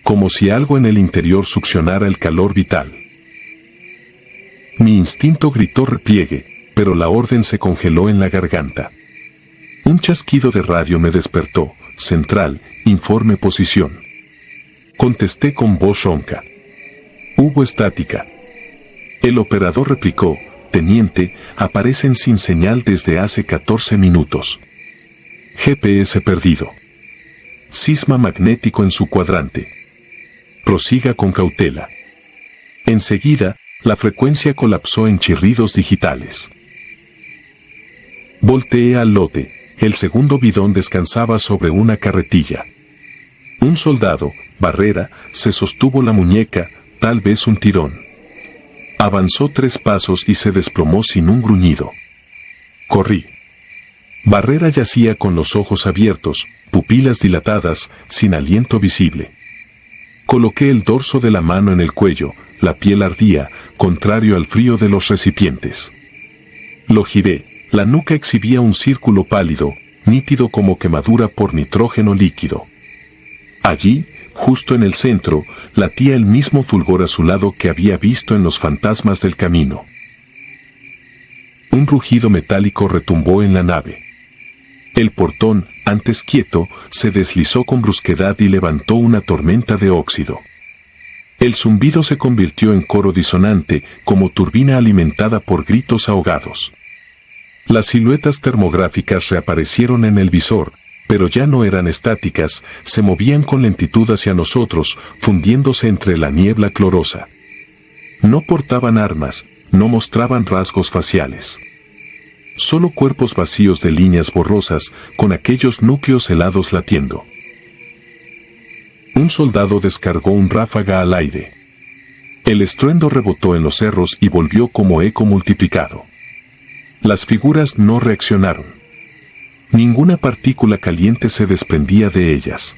Como si algo en el interior succionara el calor vital. Mi instinto gritó repliegue, pero la orden se congeló en la garganta. Un chasquido de radio me despertó, central, informe posición. Contesté con voz ronca. Hubo estática. El operador replicó, teniente, aparecen sin señal desde hace 14 minutos. GPS perdido. Cisma magnético en su cuadrante. Prosiga con cautela. Enseguida, la frecuencia colapsó en chirridos digitales. Volteé al lote, el segundo bidón descansaba sobre una carretilla. Un soldado, Barrera, se sostuvo la muñeca, tal vez un tirón. Avanzó 3 pasos y se desplomó sin un gruñido. Corrí. Barrera yacía con los ojos abiertos, pupilas dilatadas, sin aliento visible. Coloqué el dorso de la mano en el cuello, la piel ardía, contrario al frío de los recipientes. Lo giré, la nuca exhibía un círculo pálido, nítido como quemadura por nitrógeno líquido. Allí, justo en el centro, latía el mismo fulgor azulado que había visto en los fantasmas del camino. Un rugido metálico retumbó en la nave. El portón, antes quieto, se deslizó con brusquedad y levantó una tormenta de óxido. El zumbido se convirtió en coro disonante, como turbina alimentada por gritos ahogados. Las siluetas termográficas reaparecieron en el visor, pero ya no eran estáticas, se movían con lentitud hacia nosotros, fundiéndose entre la niebla clorosa. No portaban armas, no mostraban rasgos faciales. Solo cuerpos vacíos de líneas borrosas, con aquellos núcleos helados latiendo. Un soldado descargó un ráfaga al aire. El estruendo rebotó en los cerros y volvió como eco multiplicado. Las figuras no reaccionaron. Ninguna partícula caliente se desprendía de ellas.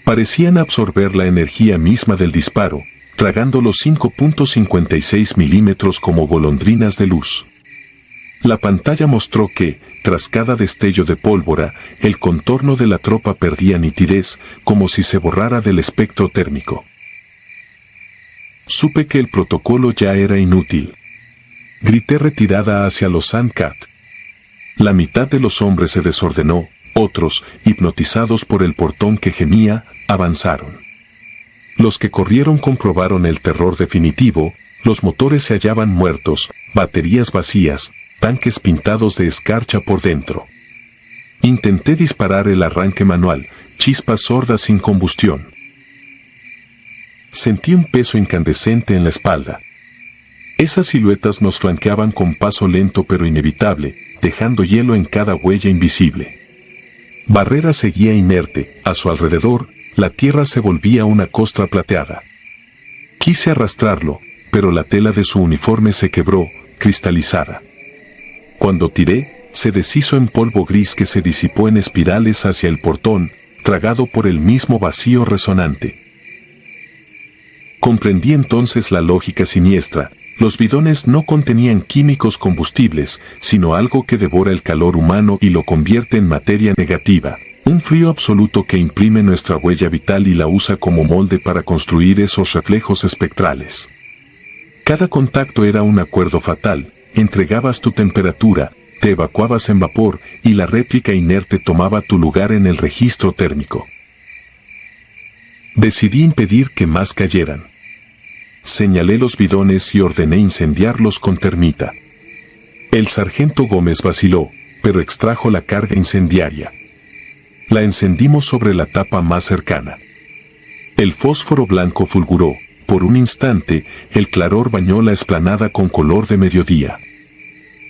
Parecían absorber la energía misma del disparo, tragando los 5.56 milímetros como golondrinas de luz. La pantalla mostró que, tras cada destello de pólvora, el contorno de la tropa perdía nitidez, como si se borrara del espectro térmico. Supe que el protocolo ya era inútil. Grité retirada hacia los Sandcat. La mitad de los hombres se desordenó, otros, hipnotizados por el portón que gemía, avanzaron. Los que corrieron comprobaron el terror definitivo, los motores se hallaban muertos, baterías vacías, tanques pintados de escarcha por dentro. Intenté disparar el arranque manual, chispas sordas sin combustión. Sentí un peso incandescente en la espalda. Esas siluetas nos flanqueaban con paso lento pero inevitable, dejando hielo en cada huella invisible. Barrera seguía inerte, a su alrededor, la tierra se volvía una costra plateada. Quise arrastrarlo, pero la tela de su uniforme se quebró, cristalizada. Cuando tiré, se deshizo en polvo gris que se disipó en espirales hacia el portón, tragado por el mismo vacío resonante. Comprendí entonces la lógica siniestra. Los bidones no contenían químicos combustibles, sino algo que devora el calor humano y lo convierte en materia negativa. Un frío absoluto que imprime nuestra huella vital y la usa como molde para construir esos reflejos espectrales. Cada contacto era un acuerdo fatal, entregabas tu temperatura, te evacuabas en vapor y la réplica inerte tomaba tu lugar en el registro térmico. Decidí impedir que más cayeran. Señalé los bidones y ordené incendiarlos con termita. El sargento Gómez vaciló, pero extrajo la carga incendiaria. La encendimos sobre la tapa más cercana. El fósforo blanco fulguró. Por un instante, el claror bañó la explanada con color de mediodía.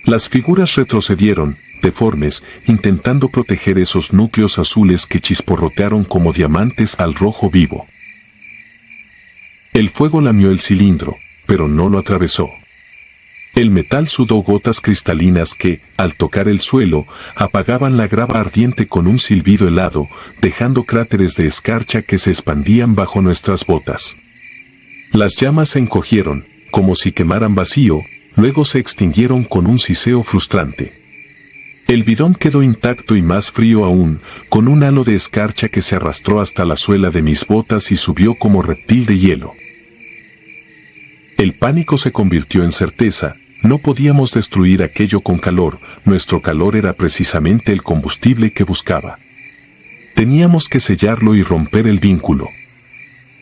Las figuras retrocedieron, deformes, intentando proteger esos núcleos azules que chisporrotearon como diamantes al rojo vivo. El fuego lamió el cilindro, pero no lo atravesó. El metal sudó gotas cristalinas que, al tocar el suelo, apagaban la grava ardiente con un silbido helado, dejando cráteres de escarcha que se expandían bajo nuestras botas. Las llamas se encogieron, como si quemaran vacío, luego se extinguieron con un siseo frustrante. El bidón quedó intacto y más frío aún, con un halo de escarcha que se arrastró hasta la suela de mis botas y subió como reptil de hielo. El pánico se convirtió en certeza, no podíamos destruir aquello con calor, nuestro calor era precisamente el combustible que buscaba. Teníamos que sellarlo y romper el vínculo.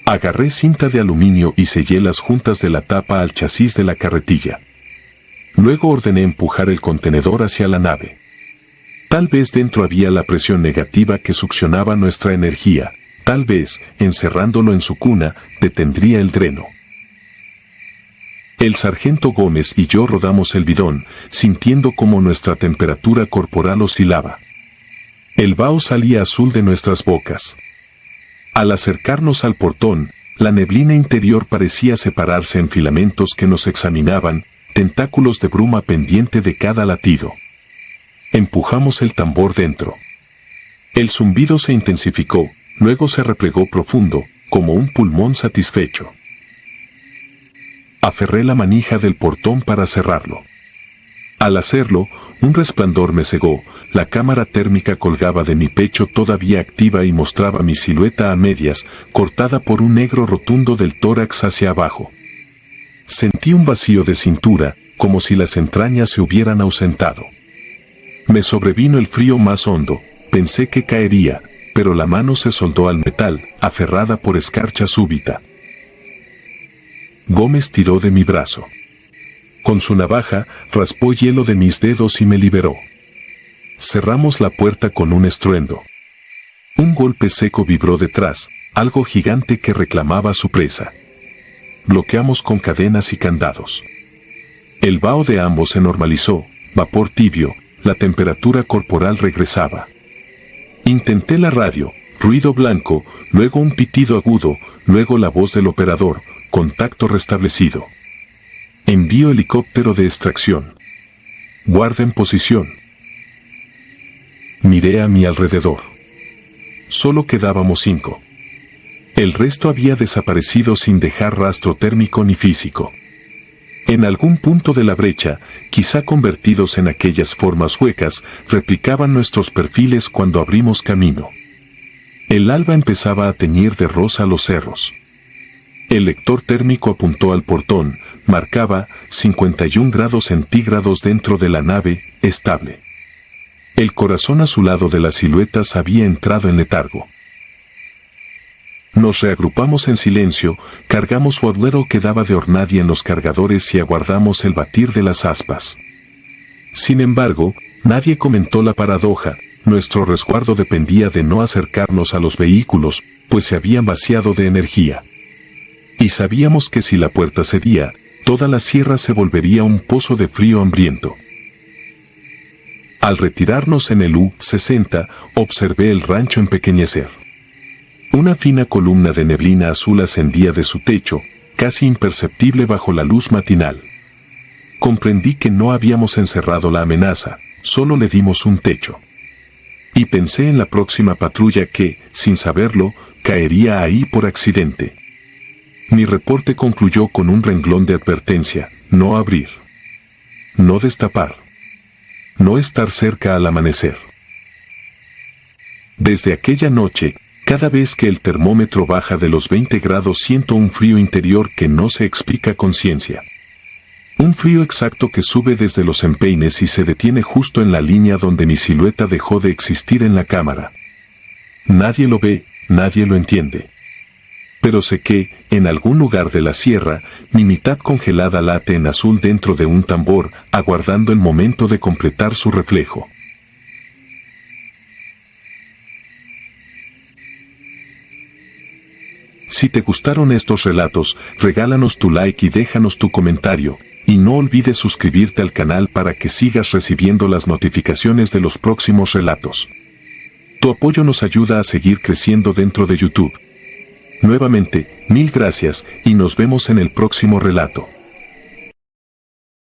Agarré cinta de aluminio y sellé las juntas de la tapa al chasis de la carretilla. Luego ordené empujar el contenedor hacia la nave. Tal vez dentro había la presión negativa que succionaba nuestra energía, tal vez, encerrándolo en su cuna, detendría el dreno. El sargento Gómez y yo rodamos el bidón, sintiendo cómo nuestra temperatura corporal oscilaba. El vaho salía azul de nuestras bocas. Al acercarnos al portón, la neblina interior parecía separarse en filamentos que nos examinaban, tentáculos de bruma pendiente de cada latido. Empujamos el tambor dentro. El zumbido se intensificó, luego se replegó profundo, como un pulmón satisfecho. Aferré la manija del portón para cerrarlo. Al hacerlo, un resplandor me cegó, la cámara térmica colgaba de mi pecho todavía activa y mostraba mi silueta a medias, cortada por un negro rotundo del tórax hacia abajo. Sentí un vacío de cintura, como si las entrañas se hubieran ausentado. Me sobrevino el frío más hondo, pensé que caería, pero la mano se soltó al metal, aferrada por escarcha súbita. Gómez tiró de mi brazo. Con su navaja, raspó hielo de mis dedos y me liberó. Cerramos la puerta con un estruendo. Un golpe seco vibró detrás, algo gigante que reclamaba su presa. bloqueamos con cadenas y candados. El vaho de ambos se normalizó, vapor tibio, la temperatura corporal regresaba. Intenté la radio, ruido blanco, luego un pitido agudo, luego la voz del operador, contacto restablecido. Envío helicóptero de extracción. Guarda en posición. Miré a mi alrededor. Solo quedábamos 5. El resto había desaparecido sin dejar rastro térmico ni físico. En algún punto de la brecha, quizá convertidos en aquellas formas huecas, replicaban nuestros perfiles cuando abrimos camino. El alba empezaba a teñir de rosa los cerros. El lector térmico apuntó al portón, marcaba 51 grados centígrados dentro de la nave, estable. El corazón azulado de las siluetas había entrado en letargo. Nos reagrupamos en silencio, cargamos suaduero que daba de hornadía en los cargadores y aguardamos el batir de las aspas. Sin embargo, nadie comentó la paradoja, nuestro resguardo dependía de no acercarnos a los vehículos, pues se habían vaciado de energía. Y sabíamos que si la puerta cedía, toda la sierra se volvería un pozo de frío hambriento. Al retirarnos en el U-60, observé el rancho empequeñecer. Una fina columna de neblina azul ascendía de su techo, casi imperceptible bajo la luz matinal. Comprendí que no habíamos encerrado la amenaza, solo le dimos un techo. Y pensé en la próxima patrulla que, sin saberlo, caería ahí por accidente. Mi reporte concluyó con un renglón de advertencia: no abrir, no destapar, no estar cerca al amanecer. Desde aquella noche, cada vez que el termómetro baja de los 20 grados siento un frío interior que no se explica con ciencia. Un frío exacto que sube desde los empeines y se detiene justo en la línea donde mi silueta dejó de existir en la cámara. Nadie lo ve, nadie lo entiende. Pero sé que, en algún lugar de la sierra, mi mitad congelada late en azul dentro de un tambor, aguardando el momento de completar su reflejo. Si te gustaron estos relatos, regálanos tu like y déjanos tu comentario, y no olvides suscribirte al canal para que sigas recibiendo las notificaciones de los próximos relatos. Tu apoyo nos ayuda a seguir creciendo dentro de YouTube. Nuevamente, mil gracias y nos vemos en el próximo relato.